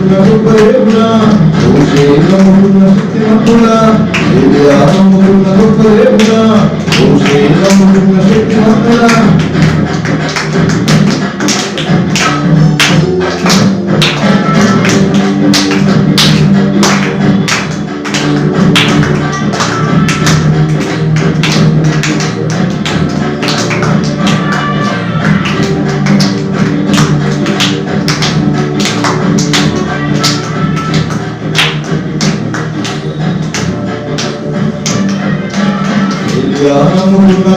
నమ్ముకున్న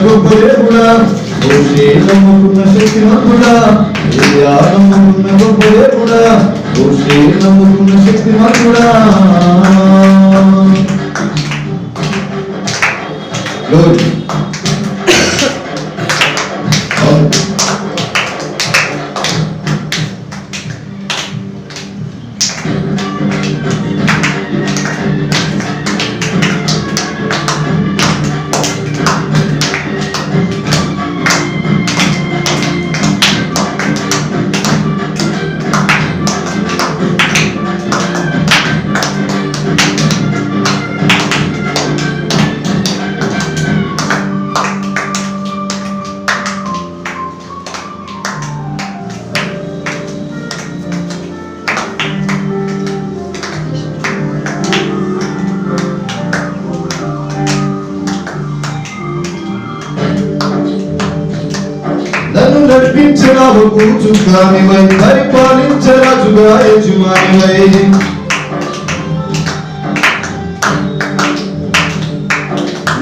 గొప్ప దేవుడా, మోషే నమ్ముకున్న శక్తిమంతుడా, ఏలియా నమ్ముకున్న గొప్ప దేవుడా, మోషే నమ్ముకున్న శక్తిమంతుడా. నన్ను నడిపించరావు కూచుగానివై, పరిపాలించరాజుగా యజమానివై.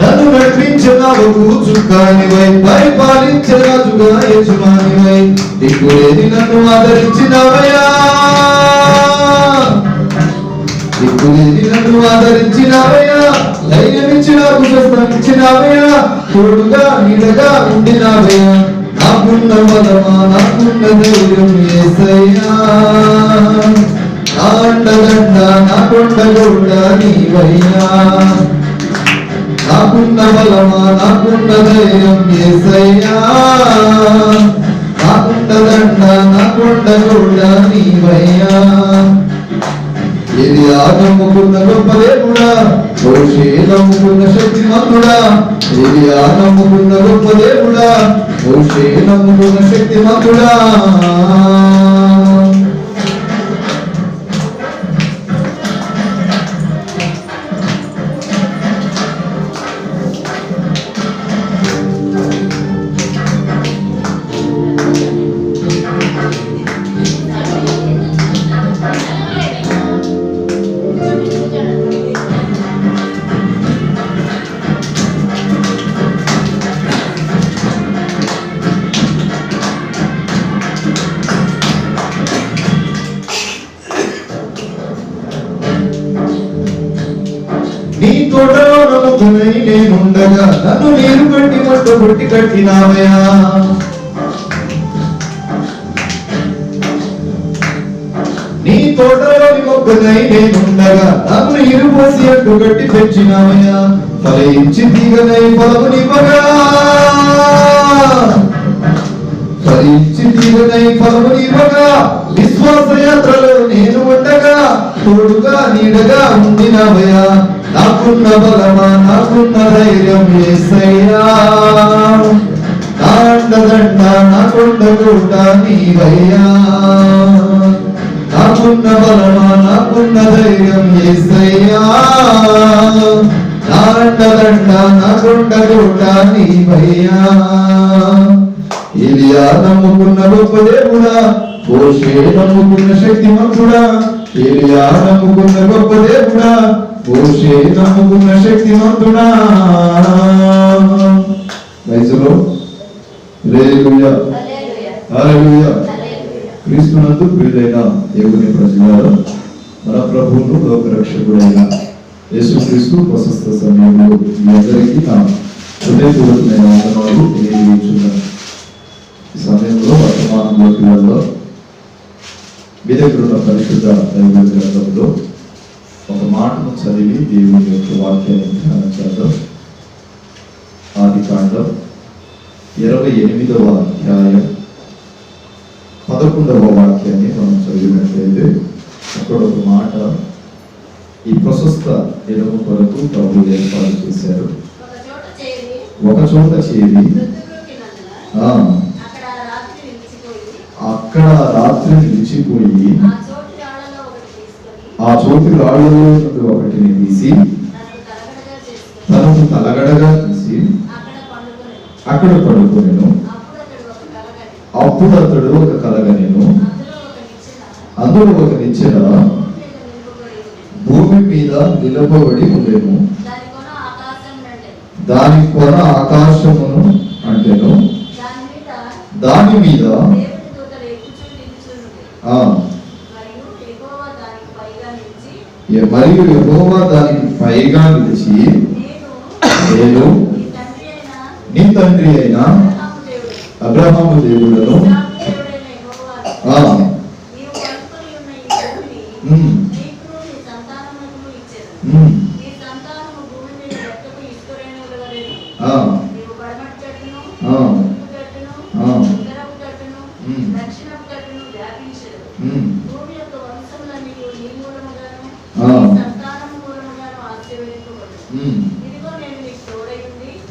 నన్ను నడిపించరావు కూచుగానివై, పరిపాలించరాజుగా యజమానివై. దిక్కులేని నన్ను ఆదరించినవయ్యా, దిక్కులేని నన్ను ఆదరించినవయ్యా, ధైర్యమిచ్చి నాకు స్వస్థమిచ్చినవయ్యా, తోడుగా నీడగా ఉండినవయ్యా. నాకున్న బలమా, నాకున్న ధైర్యం యేసయ్యా, నా అండదండ, నా కొండగొడ్డ నీవయ్యా. నాకున్న బలమా, నాకున్న ధైర్యం యేసయ్యా, నాకున్న దండ, నా కొండగొడ్డ నీవయ్యా. ఏలియా నమ్ముకున్న గొప్ప దేవుడా, మోషే నమ్ముకున్న శక్తిమంతుడా, ఏలియా నమ్ముకున్న గొప్ప దేవుడా, మోషే నమ్ముకున్న శక్తిమంతుడా. నీ తోటలో నమ్ముకునై నేనుండగా, నన్ను నీరు కట్టి మట్టు కొట్టి కట్టినావయ్యా. నీ తోటలోని మొక్కనై నేనుండగా, నన్ను నీరు పోసి అడ్డు కట్టి పెంచినావయ్యా. ఫలించి తీగనై ఫలమునివ్వగా, ఫలించి తీగనై ఫలమునివ్వగా, విశ్వాస యాత్రలో నేను ఉండగా, తోడుగా నీడగా ఉండినవయ్యా. నాకున్న బలమా, నాకున్న ధైర్యం యేసయ్యా, నా అండదండ, నా కొండగొడ్డ నీవయ్యా. నాకున్న బలమా, నాకున్న ధైర్యం యేసయ్యా, నా అండదండ, నా కొండగొడ్డ నీవయ్యా. ఏలియా నమ్ముకున్న గొప్ప దేవుడా, మోషే నమ్ముకున్న శక్తిమంతుడా, ఏలియా నమ్ముకున్న గొప్ప దేవుడా, మోషే నమ్ముకున్న శక్తిమంతుడా. వైజలో హల్లెలూయా, హల్లెలూయా. క్రీస్తునందు ప్రియులైన దేవుని ప్రజలారా, మన ప్రభువును లోక రక్షకుడైన యేసుక్రీస్తు ప్రశస్త సమయంలో మీ అందరికీ నా హృదయపూర్వకమైన వందనాలు తెలియజేస్తున్నాను. ఈ సమయంలో వర్తమానంలోకి వెళ్దాం. మీ దగ్గర ఉన్న పరిశుద్ధ దైవ గ్రంథంలో ఒక మాటను చదివి దేవుని యొక్క వాక్యాన్ని ధ్యానం చేద్దాం. ఆదికాండం 28వ అధ్యాయం 11వ వాక్యాన్ని మనం చదివినట్లయితే, అక్కడ మరొక మాట, ఈ ప్రశస్త దినము కొరకు ప్రభు ఏర్పాటు చేశారు. ఒక చోట చేరి అక్కడ రాత్రి నిలిచిపోయి ఆ చోటు రాళ్ళలో ఒకటిని తీసి తనకు తలగడగా తీసి అక్కడ పడుకొనెను. అప్పుడు అతడు ఒక కలగనెను, అందులో ఒక నిచ్చెన భూమి మీద నిలబడి ఉండెను, దాని కొన ఆకాశమును అంటెను, దాని మీద మరియు యెహోవా దానికి పైగా నిలిచి, నేను నీ తండ్రి అయిన అబ్రహాము దేవుడను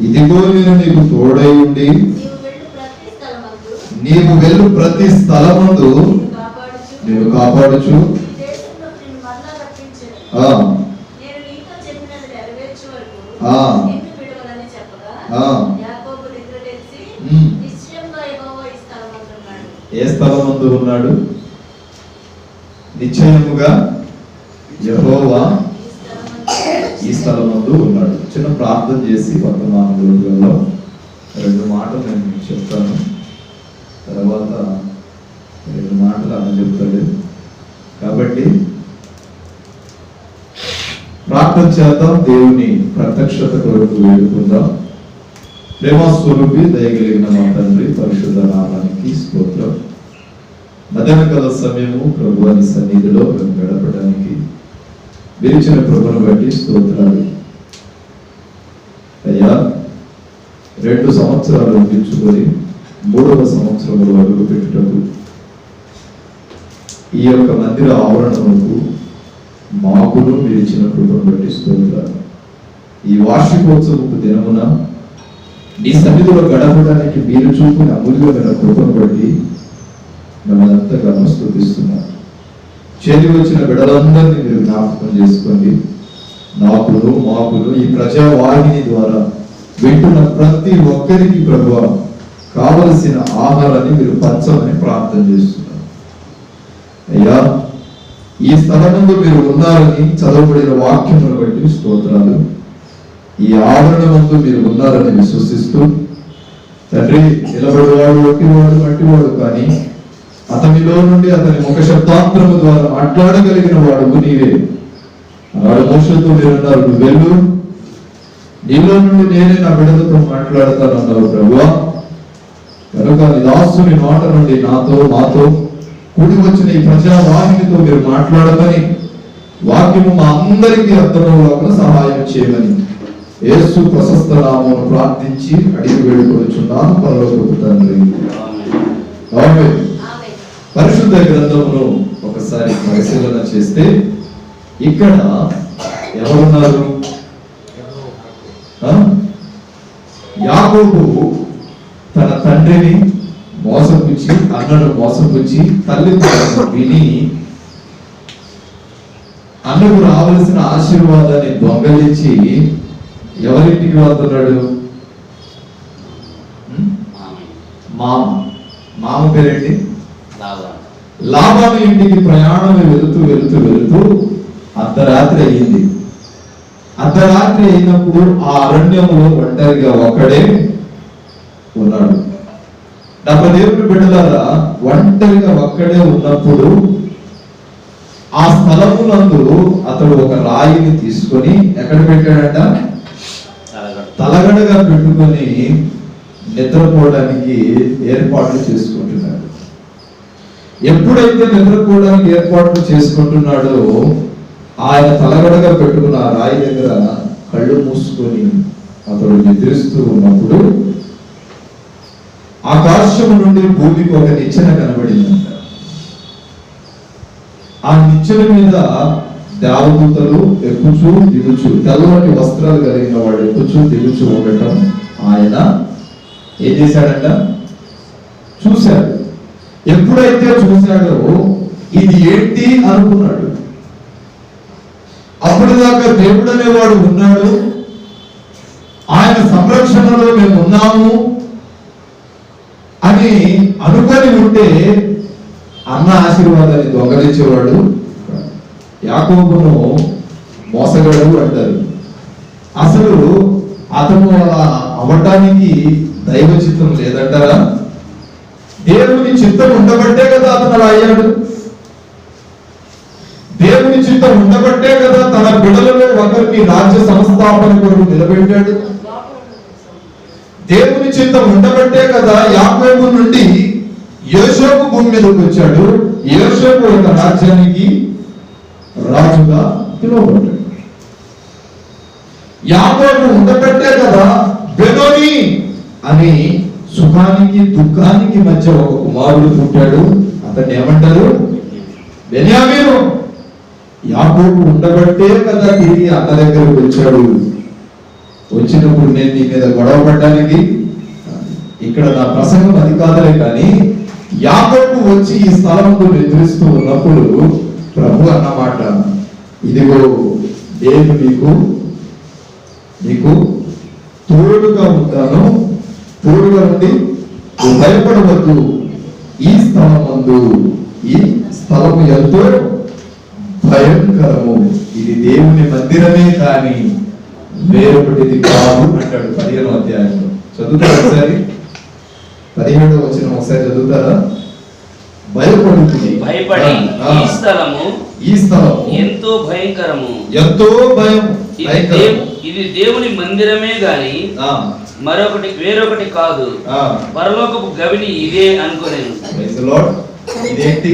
ఇదిగో నేను నీకు తోడై ఉండి నీవు వెళ్ళు ప్రతి స్థలమందు నేను కాపాడుచు ఏ స్థలమందు ఉన్నాడు? నిశ్చయముగా యెహోవా ఈ స్థలమందు ఉన్నాడు. చిన్న ప్రార్థన చేసి వర్తమాన రోజులలో 2 మాటలు నేను మీకు చెప్తాను, తర్వాత 2 మాటలు అన్న చెప్తాడు. కాబట్టి ప్రార్థన చేద్దాం, దేవుని ప్రత్యక్షత కొరకు వేడుకుందాం. ప్రేమస్వరూపి దయగలిగిన మా తండ్రి, పరిశుద్ధ నామానికి స్తోత్రం. మధ్యాహ్న కాల సమయము ప్రభువాని సన్నిధిలో మేము గడపడానికి విరిచిన కృపను బట్టి స్తోత్రాలు అయ్యా. 2 సంవత్సరాలు ముగించుకొని 3వ సంవత్సరంలో అడుగు పెట్టుటకు ఈ యొక్క మందిర ఆవరణకు మాకును విరిచిన కృపను బట్టి స్తోత్రాలు. ఈ వార్షికోత్సవపు దినమున నీ సన్నిధిలో గడపడానికి మీరు చూపుని అమూల్యమైన కృపను బట్టి మిమ్మల్ని ఎంతగానో స్తుతిస్తున్నాను. చేరి వచ్చిన బిడ్డలందరినీ మీరు జ్ఞాపకం చేసుకోండి. నాకును మాకును ఈ ప్రజావాహిని ద్వారా వింటున్న ప్రతి ఒక్కరికి ప్రభువా కావలసిన ఆహారాన్ని మీరు పంచమని ప్రార్థన చేస్తున్నాను. అయ్యా, ఈ స్థలములో మీరు ఉన్నారని చదవబడిన వాక్యమును బట్టి స్తోత్రాలు. ఈ ఆవరణమందు మీరు ఉన్నారని విశ్వసిస్తూ తండ్రి, నిలబడివాడు మట్టివాడు కానీ అతనిలో నుండి అతని ముఖ శబ్దాంతరము ద్వారా మాట్లాడగలిగిన వాడు నీవే. వాడు మోషతో మీరున్నారు, నువ్వు వెళ్ళు, నీలో నుండి నేనే నా బిడ్డలతో మాట్లాడతానన్నావు ప్రభువా. కనుక దాసుని మాట నుండి నాతో మాతో కూడి వచ్చిన ఈ ప్రజావాహినితో మీరు మాట్లాడమని, వాక్యము మా అందరికీ అర్థమవులాగా సహాయం చేయమని యేసు ప్రశస్త నామమును ప్రార్థించి అడిగి వేడుకొనుచున్నాను పరలోకపు తండ్రి. ఆమేన్. పరిశుద్ధ గ్రంథమును ఒకసారి పరిశీలన చేస్తే ఇక్కడ ఎవరున్నారు? యాకోబు తన తండ్రిని మోసపుచ్చి, అన్నను మోసపుచ్చి, తల్లి విని అన్నకు రావలసిన ఆశీర్వాదాన్ని దొంగలించి ఎవరింటికి వెళ్తున్నాడు? మామ పేరేంటి? లాబాను ఇంటికి ప్రయాణం వెళుతూ వెళుతూ వెళుతూ అర్ధరాత్రి అయ్యింది. అర్ధరాత్రి అయినప్పుడు ఆ అరణ్యంలో ఒంటరిగా ఒక్కడే ఉన్నాడు. దేవుని బిడ్డలారా, ఒంటరిగా ఒక్కడే ఉన్నప్పుడు ఆ స్థలమునందు అతడు ఒక రాయిని తీసుకొని ఎక్కడ పెట్టాడట? తలగడగా పెట్టుకొని నిద్రపోవడానికి ఏర్పాట్లు చేసుకుంటున్నాడు. ఎప్పుడైతే నిద్రపోవడానికి ఏర్పాట్లు చేసుకుంటున్నాడో ఆయన తలగడగా పెట్టుకున్న ఆ రాయి దగ్గర కళ్ళు మూసుకొని అతడు నిద్రిస్తూ ఉన్నప్పుడు ఆకాశము నుండి భూమికి ఒక నిచ్చెన కనబడిందంట. ఆ నిచ్చెన మీద దేవదూతలు ఎక్కుచూ దిగుచు, తెల్లటి వస్త్రాలు కలిగిన వాడు ఎక్కుచూ దిగుచు ఉండటం ఆయన ఏం చేశాడంట? చూశాడు. ఎప్పుడైతే చూశాడో ఇది ఏంటి అనుకున్నాడు. అప్పటిదాకా దేవుడు అనేవాడు ఉన్నాడు, ఆయన సంరక్షణలో మేము ఉన్నాము అని అనుకొని ఉంటే అన్న ఆశీర్వాదాన్ని దొంగలించేవాడు. యాకోబును మోసగాడు అంటారు. అసలు అతను అలా అవ్వటానికి దైవ చిత్తం లేదంటారా? దేవుని చిత్తం ఉండబట్టే కదా అతను అలా అయ్యాడు. దేవుని చిత్తం ఉండబట్టే కదా తన బిడ్డలలో ఒకరిని రాజ్య సంస్థాపన కొరకు నిలబెట్టాడు. దేవుని చిత్తం ఉండబట్టే కదా యాకోబు నుండి యోసేపు భూమి మీదకి వచ్చాడు. యోసేపు ఒక రాజ్యానికి రాజుగా పిలువబడ్డాడు. యాకోబు ఉండబట్టే కదా బెనోని అని సుఖానికి దుఃఖానికి మధ్య ఒక కుమారుడు పుట్టాడు. అతన్ని ఏమంటారు? బెన్యామీను. యాకోబు ఉండబట్టే కదా తిరిగి అన్న దగ్గరకు వచ్చాడు. వచ్చినప్పుడు నేను నీ మీద గొడవ పడ్డానికి, ఇక్కడ నా ప్రసంగం అది కాదులే, కానీ యాకోబు వచ్చి ఈ స్థలంలో నిద్రిస్తూ ఉన్నప్పుడు ప్రభు అన్నమాట, ఇదిగో నేను నీకు తోడుగా ఉంటాను, తోడుగా ఉండి నువ్వు భయపడవద్దు. ఈ స్థలము ఎంతో భయంకరము, ఇది దేవుని మందిరమే కానీ వేరొకటిది కాదు అంటాడు 15వ అధ్యాయంలో. చదువుతారా ఒకసారి? 17వ వచనం ఒకసారి చదువుతారా? భయపడుతుంది, భయపడి ఈ స్థలం ఎంతో భయంకరము, ఎంతో భయం. ఇది దేవుని మందిరమే గాని వేరొకటి కాదు, పరలోకపు గవిని ఇదే అనుకోలేను. ఇదేంటి?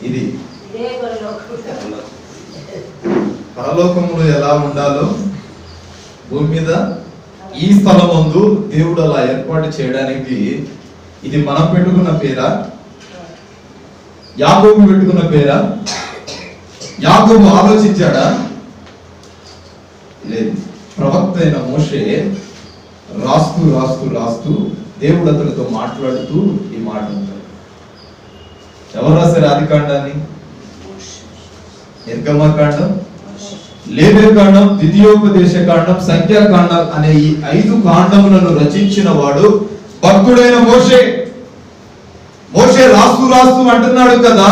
ఇది పరలోకములో ఎలా ఉండాలో భూమి మీద ఈ స్థలమందు దేవుడు అలా ఏర్పాటు చేయడానికి ఇది మనం పెట్టుకున్న పేరా? యాకోబు పెట్టుకున్న పేరా? యాకోబు ఆలోచించాడా? లేదు. ప్రవక్త అయిన మోషే రాస్తూ దేవుడు అతనితో మాట్లాడుతూ ఈ మాట అంటాడు. ఎవరు రాశారు ఆదికాండాన్ని? నిర్గమకాండం, లేవియకాండం, ద్వితీయోపదేశ కాండం, సంఖ్యాకాండం అనే ఈ 5 కాండములను రచించిన వాడు భక్తుడైన మోషే. రాస్తూ అంటున్నాడు కదా,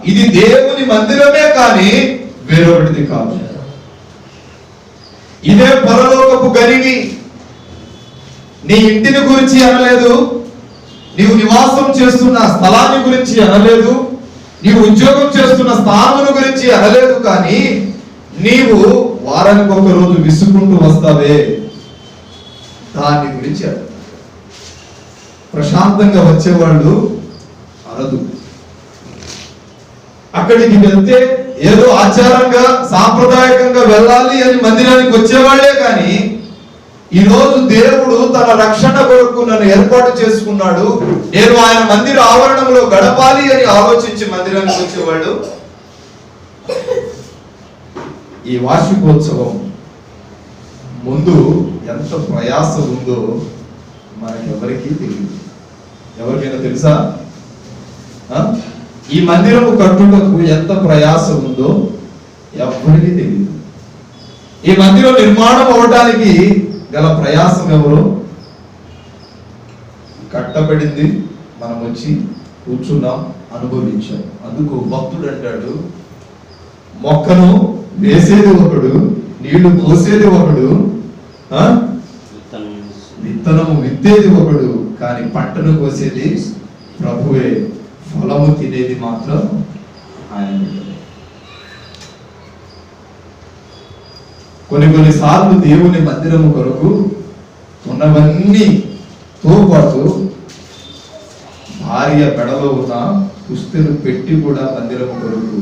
ఇది దేవుని మందిరమే కానీ వేరొకటిది కాదు. ఇదే పరలోకపు గనివి. నీ ఇంటిని గురించి అనలేదు, నీవు నివాసం చేస్తున్న స్థలాన్ని గురించి అనలేదు, నీవు ఉద్యోగం చేస్తున్న స్థానమును గురించి అనలేదు, కానీ నీవు వారానికి ఒక రోజు విసుకుంటూ వస్తావే దాని గురించి అడ. ప్రశాంతంగా వచ్చేవాళ్ళు అనదు. అక్కడికి వెళ్తే ఏదో ఆచారంగా సాంప్రదాయకంగా వెళ్ళాలి అని మందిరానికి వచ్చేవాళ్లే కానీ ఈ రోజు దేవుడు తన రక్షణ కొరకు నన్ను ఏర్పాటు చేసుకున్నాడు, నేను ఆయన మందిర ఆవరణంలో గడపాలి అని ఆలోచించి మందిరానికి వచ్చేవాళ్ళు. ఈ వార్షికోత్సవం ముందు ఎంత ప్రయాస ఉందో మనకెవరికీ తెలియదు. ఎవరికైనా తెలుసా? ఈ మందిరము కట్టుటకు ఎంత ప్రయాస ఉందో ఎవరికీ తెలియదు. ఈ మందిరం నిర్మాణం అవడానికి గల ప్రయాసం ఎవరు? కట్టబడింది, మనం వచ్చి కూర్చున్నాం, అనుభవించాం. అందుకు భక్తుడు అంటాడు, మొక్కను వేసేది ఒకడు, నీళ్లు పోసేది ఒకడు, విత్తనము విత్తేది ఒకడు, కానీ పంటను కోసేది ప్రభువే, ఫలము తినేది మాత్రం ఆయన. కొన్ని సార్లు దేవుని మందిరము కొరకు ఉన్నవన్నీతో పాటు భార్య పెడలో ఉన్న పుస్తలు పెట్టి కూడా మందిరము కొరకు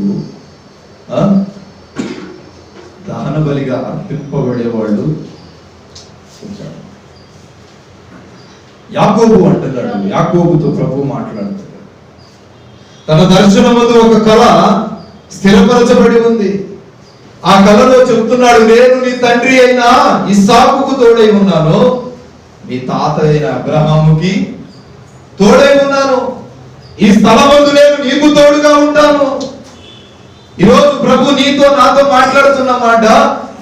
దహన బలిగా అర్పింపబడేవాళ్ళు. యాకోబు అంటున్నాడు, యాకోబుతో ప్రభు మాట్లాడుతాడు, తన దర్శనమందు ఒక కళ స్థిరపరచబడి ఉంది. ఆ కళలో చెప్తున్నాడు, నేను నీ తండ్రి అయిన ఇస్సాకుకు తోడై ఉన్నాను, నీ తాత అయిన అబ్రహాముకి తోడై ఉన్నాను, ఈ స్థలమందు నేను నీకు తోడుగా ఉంటాను. ఈరోజు ప్రభు నీతో నాతో మాట్లాడుతున్న మాట,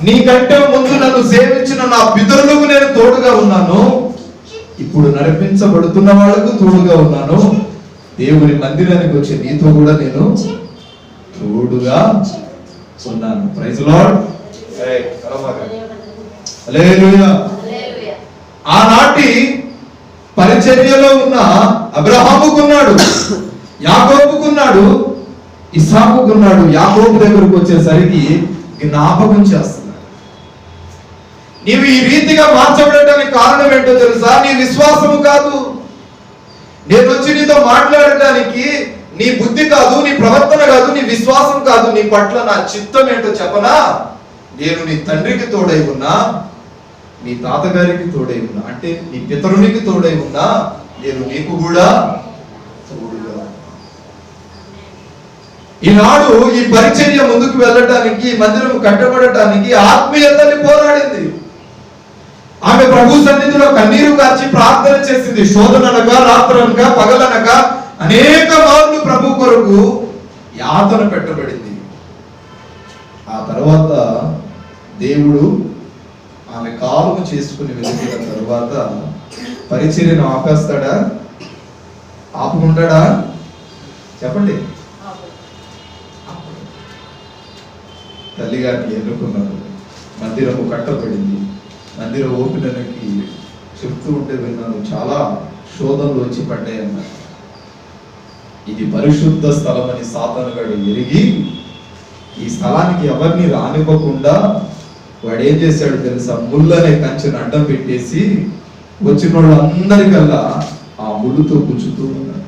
నీకంటే ముందు నన్ను సేవించిన నా పితరులకు నేను తోడుగా ఉన్నాను, ఇప్పుడు నడిపించబడుతున్న వాళ్ళకు తోడుగా ఉన్నాను, దేవుని మందిరానికి వచ్చే నీతో కూడా నేను తోడుగా ఉన్నాను. Praise Lord. హల్లెలూయా. ఆనాటి పరిచర్యలో ఉన్న అబ్రహాముకున్నాడు, యాకోబుకున్నాడు, ఇస్సాకుకున్నాడు. యాకోబు దగ్గరకు వచ్చేసరికి జ్ఞాపకం చేస్తున్నాడు. నీవు ఈ రీతిగా మార్చబడటానికి కారణం ఏంటో తెలుసా? నీ విశ్వాసము కాదు. నేను వచ్చి నీతో మాట్లాడటానికి నీ బుద్ధి కాదు, నీ ప్రవర్తన కాదు, నీ విశ్వాసం కాదు, నీ పట్ల నా చిత్తం ఏంటో చెప్పనా? నేను నీ తండ్రికి తోడై ఉన్నా, నీ తాతగారికి తోడై ఉన్నా, అంటే నీ పితరునికి తోడై ఉన్నా, నేను నీకు కూడా తోడుగా. ఈనాడు ఈ పరిచర్య ముందుకు వెళ్ళటానికి, మందిరం కట్టబడటానికి ఆత్మీయతని పోరాడింది. ఆమె ప్రభు సన్నిధిలో కన్నీరు కార్చి ప్రార్థన చేసింది. శోధననక, రాత్రనక, పగలనక అనేక మార్లు ప్రభు కొరకు యాతన పెట్టబడింది. ఆ తర్వాత దేవుడు ఆమె కాలును చేసుకుని వెలిగిన తరువాత పరిచర్యను ఆపేస్తాడా? ఆపుకుంటాడా? చెప్పండి. తల్లిగారిని ఎన్నుకున్నారు. మందిరము కట్టబడింది. మందిర ఓపెనర్కి చెప్తూ ఉంటే విన్నాను, చాలా శోధనలు వచ్చి పడ్డాయి అన్నారు. ఇది పరిశుద్ధ స్థలం అని సాతానుగాడు ఎరిగి ఈ స్థలానికి ఎవరిని రానివ్వకుండా వాడు ఏం చేశాడు తెలుసా? ముళ్ళనే కంచెను అడ్డం పెట్టేసి వచ్చిన వాళ్ళందరికల్లా ఆ ముళ్ళుతో గుచ్చుతూ ఉన్నాడు.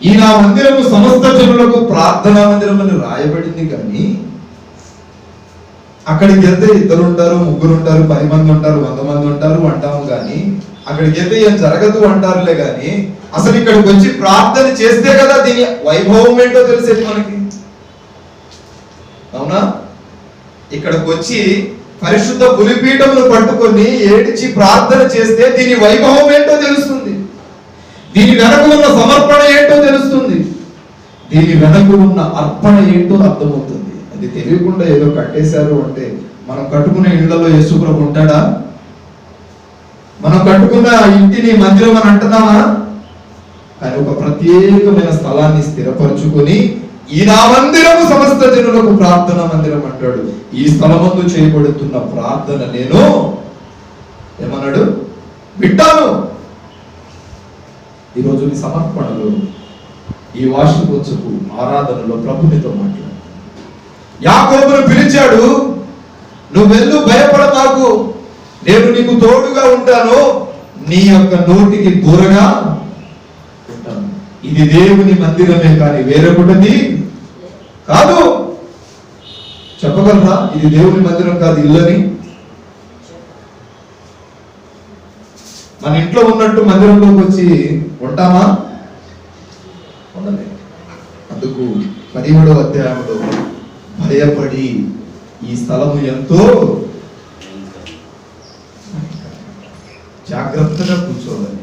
ఈ నా మందిరము సమస్త జనులకు ప్రార్థనా మందిరం అని రాయబడింది, కానీ అక్కడికి వెళ్తే 2 ఉంటారు, 3 ఉంటారు, 10 మంది ఉంటారు, 100 మంది ఉంటారు అంటాము, కానీ అక్కడికి వెళ్తే ఏం జరగదు అంటారులే. కానీ అసలు ఇక్కడికి వచ్చి ప్రార్థన చేస్తే కదా దీని వైభవం ఏంటో తెలిసేది మనకి. అవునా? ఇక్కడికి వచ్చి పరిశుద్ధ బలిపీఠమును పట్టుకొని ఏడిచి ప్రార్థన చేస్తే దీని వైభవం ఏంటో తెలుస్తుంది. దీని వెనక ఉన్న సమర్పణ ఏంటో తెలుస్తుంది. దీని వెనక ఉన్న అర్పణ ఏంటో అర్థమవుతుంది. అది తెలియకుండా ఏదో కట్టేశారు అంటే, మనం కట్టుకునే ఇళ్లలో యేసుప్రభు ఉంటాడా? మనం కట్టుకున్న ఇంటిని మందిరం అని అంటున్నామా? కానీ ఒక ప్రత్యేకమైన స్థలాన్ని స్థిరపరచుకొని ఈ నా మందిరము సమస్త జనులకు ప్రార్థనా మందిరం అంటాడు. ఈ స్థలమందు చేయబడుతున్న ప్రార్థన నేను ఏమన్నాడు? వింటాను. ఈరోజు నీ సమర్పణలో, ఈ వార్షికోత్సవపు ఆరాధనలో ప్రభునితో మాట్లాడు. యాకోబును పిలిచాడు, నువ్వు వెళ్ళు, భయపడతాకు, నేను నీకు తోడుగా ఉంటాను, నీ యొక్క నోటికి దూరంగా ఉంటాను. ఇది దేవుని మందిరమే కానీ వేరొకటి కాదు. చెప్పగలరా ఇది దేవుని మందిరం కాదు ఇల్లని? మన ఇంట్లో ఉన్నట్టు మందిరంలోకి వచ్చి ఉంటామా? ఉండలే. అందుకు 17వ అధ్యాయంలో భయపడి ఈ స్థలము ఎంతో జాగ్రత్తగా కూర్చోవాలి,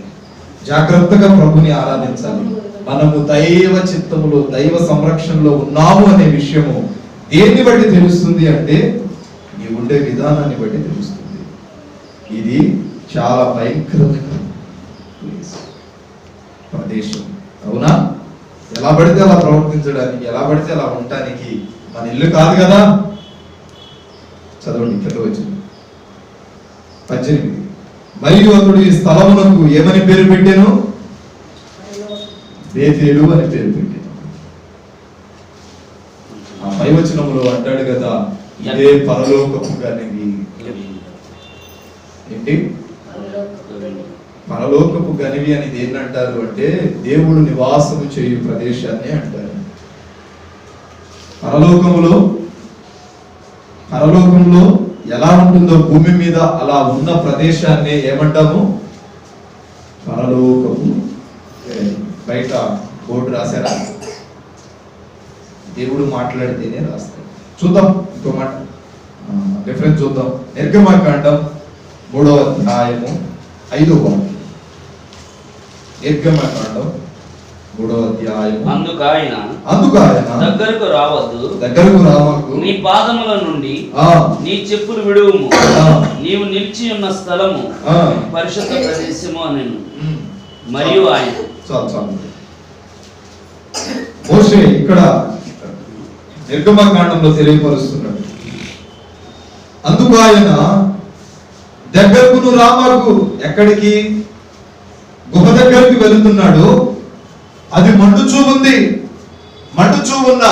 జాగ్రత్తగా ప్రభుని ఆరాధించాలి. మనము దైవ చిత్తములో, దైవ సంరక్షణలో ఉన్నాము అనే విషయము దేన్ని బట్టి తెలుస్తుంది అంటే, నీ ఉండే విధానాన్ని బట్టి తెలుస్తుంది. ఇది చాలా భయంకరమైన ప్రదేశం. అవునా? ఎలా పడితే అలా ప్రవర్తించడానికి, ఎలా పడితే అలా ఉండటానికి మన ఇల్లు కాదు కదా. చదవండి, ఇక్కడ వచ్చింది 18. మరియు అతడు ఈ స్థలమునకు ఏమని పేరు పెట్టాను? బేతేలు అని పేరు పెట్టాను. ఆ 5వ వచనములో అంటాడు కదా, ఇదే పరలోకపు గనివి. ఏంటి పరలోకపు గనివి అనేది ఏంటంటారు అంటే, దేవుడు నివాసము చేయు ప్రదేశాన్ని అంటారు. పరలోకంలో ఎలా ఉంటుందో భూమి మీద అలా ఉన్న ప్రదేశాన్ని ఏమంటాము? పరలోకపు బయట బోర్డు రాశారా? దేవుడు మాట్లాడితేనే రాస్తాడు. చూద్దాం ఇంకో మాట, రిఫరెన్స్ చూద్దాం. నిర్గమకాండం 3వ అధ్యాయము 5వ వాక్యం. నిర్గమకాండం 3వ అధ్యాయము. అందుకు ఆయన దగ్గరకు రావద్దు, నీ పాదముల నుండి నీ చెప్పులు విడువుము, నీవు నిలిచి ఉన్న స్థలము పరిశుద్ధ ప్రదేశము అనెను. మరియు ఆయన మోషే ఇక్కడ నిర్గమకాండంలో తెలియపరుస్తున్నాడు. అందుకు ఆయన దగ్గరకు రామాకు, ఎక్కడికి? గుహ దగ్గరికి వెళుతున్నాడు. అది మండుచూ ఉంది. మండుచూ ఉన్న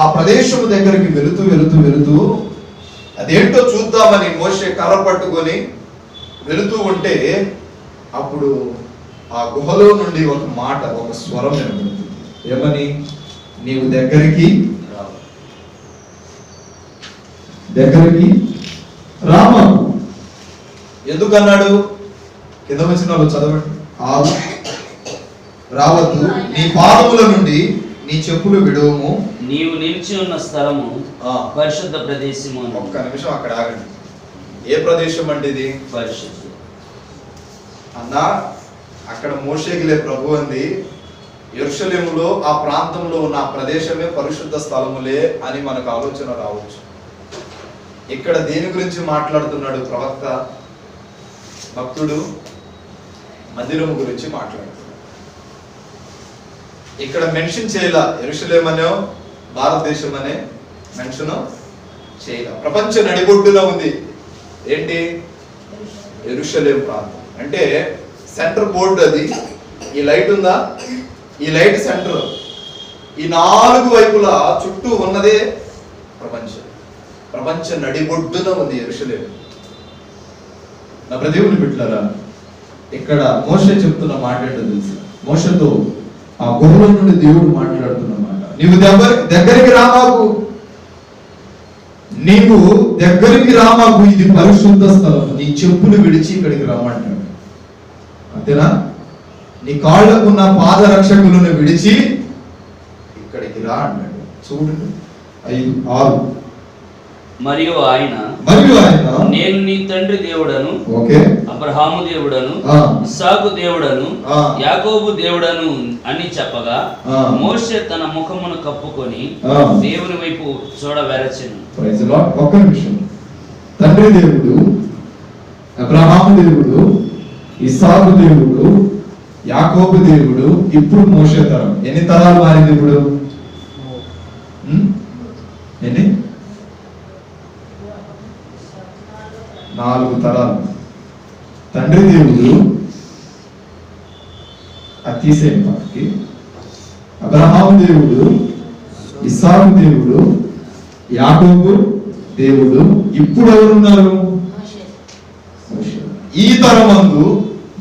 ఆ ప్రదేశం దగ్గరికి వెళుతూ వెళుతూ వెళుతూ అదేంటో చూద్దామని మోషే కర్ర పట్టుకొని వెళుతూ ఉంటే అప్పుడు ఆ గుహలో నుండి ఒక మాట, ఒక స్వరం వినబడుతుంది. ఏమని? నీవు దగ్గరికి రామాకు. ఎందుకన్నాడు? కింద వచ్చిన వాళ్ళు చదవండి. రావద్దు, నీ పాదముల నుండి నీ చెప్పులు విడువము, నీవు నిలిచి ఉన్న స్థలము పరిశుద్ధ ప్రదేశము. ఒక్క నిమిషం అక్కడ ఆగండి. ఏ ప్రదేశం అంటే ఇది? పరిశుద్ధ అన్నా. అక్కడ మోషేకిలే ప్రభు అంది, యెరూషలేములో ఆ ప్రాంతంలో ఉన్న ఆ ప్రదేశమే పరిశుద్ధ స్థలములే అని మనకు ఆలోచన రావచ్చు. ఇక్కడ దేని గురించి మాట్లాడుతున్నాడు ప్రవక్త? భక్తుడు మందిరం గురించి మాట్లాడుతున్నాడు. ఇక్కడ మెన్షన్ చేయలా యెరూషలేం అనో భారతదేశం అనే మెన్షన్ చేయలా. ప్రపంచ నడిబొడ్డున ఉంది. ఏంటి? యెరూషలేం ప్రాంతం. అంటే సెంటర్ బోర్డు అది. ఈ లైట్ ఉందా? ఈ లైట్ సెంటర్. ఈ 4 వైపులా చుట్టూ ఉన్నదే ప్రపంచం. ప్రపంచ నడిబొడ్డున ఉంది యెరూషలేం. నా ప్రదేవుని బిడ్డలారా, ఇక్కడ మోషే చెప్తున్న మాట ఏంటో తెలుసు? మోషేతో ఆ గుహలో నుండి దేవుడు మాట్లాడుతున్న మాట, నీవు దగ్గరికి రామాకు, నీవు దగ్గరికి రామాకు, ఇది పరిశుద్ధ స్థలం, నీ చెప్పులు విడిచి ఇక్కడికి రమ్మంటాడు. అంతేనా? నీ కాళ్ళకున్న పాదరక్షకులను విడిచి ఇక్కడికి రా అన్నాడు. చూడండి 5, 6. మరియు ఆయన నేను నీ తండ్రి దేవుడను, అబ్రహాము దేవుడను, ఇస్సాకు దేవుడను, యాకోబు దేవుడను అని చెప్పగా మోషే తన ముఖమును కప్పుకొని దేవుని వైపు చూడవెరచెను. Praise the lord. ఒక్క నిమిషం. తండ్రి దేవుడు, అబ్రహాము దేవుడు, ఇస్సాకు దేవుడు, యాకోబు దేవుడు. ఇప్పుడు మోషే తరం. ఎన్ని తరాలు మారింది ఇప్పుడు? ఎన్ని? 4 తరాలు. తండ్రి దేవుడు అతిశయ పక్కకి, అబ్రహాము దేవుడు, ఇస్సాకు దేవుడు, యాకోబు దేవుడు. ఇప్పుడు ఎవరున్నారు? ఈ తరమందు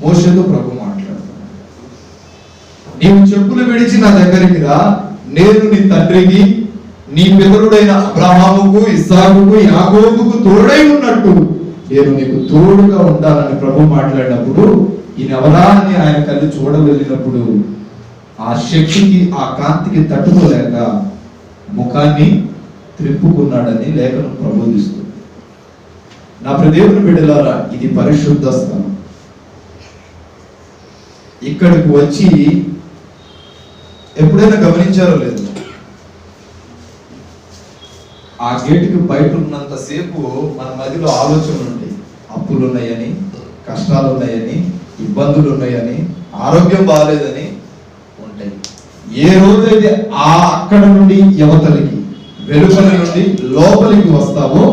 మోషేతో ప్రభు మాట్లాడుతున్నాడు. నీవు చెప్పులు విడిచి నా దగ్గరికి రా, నేను నీ తండ్రికి, నీ పితరుడైన అబ్రహాముకు, ఇస్సాకుకు, యాకోబుకు తోడై ఉన్నట్టు నేను నీకు తోడుగా ఉండాలని ప్రభు మాట్లాడినప్పుడు ఈయన ఎవరా అని ఆయన కళ్ళు చూడ వెళ్ళినప్పుడు ఆ శక్తికి, ఆ కాంతికి తట్టుకోలేక ముఖాన్ని త్రిప్పుకున్నాడని లేఖనం ప్రబోధిస్తుంది. నా దేవుని బిడ్డలారా, ఇది పరిశుద్ధ స్థలం. ఇక్కడికి వచ్చి ఎప్పుడైనా గమనించారో లేదు, ఆ గేటుకి బయట ఉన్నంత సేపు మన మధ్యలో ఆలోచనలు ఉంటాయి. అప్పులు ఉన్నాయని, కష్టాలు ఉన్నాయని, ఇబ్బందులు ఉన్నాయని, ఆరోగ్యం బాగాలేదని ఉంటాయి. ఏ రోజైతే అక్కడ నుండి యువతలకి, వెలుపల నుండి లోపలికి వస్తావో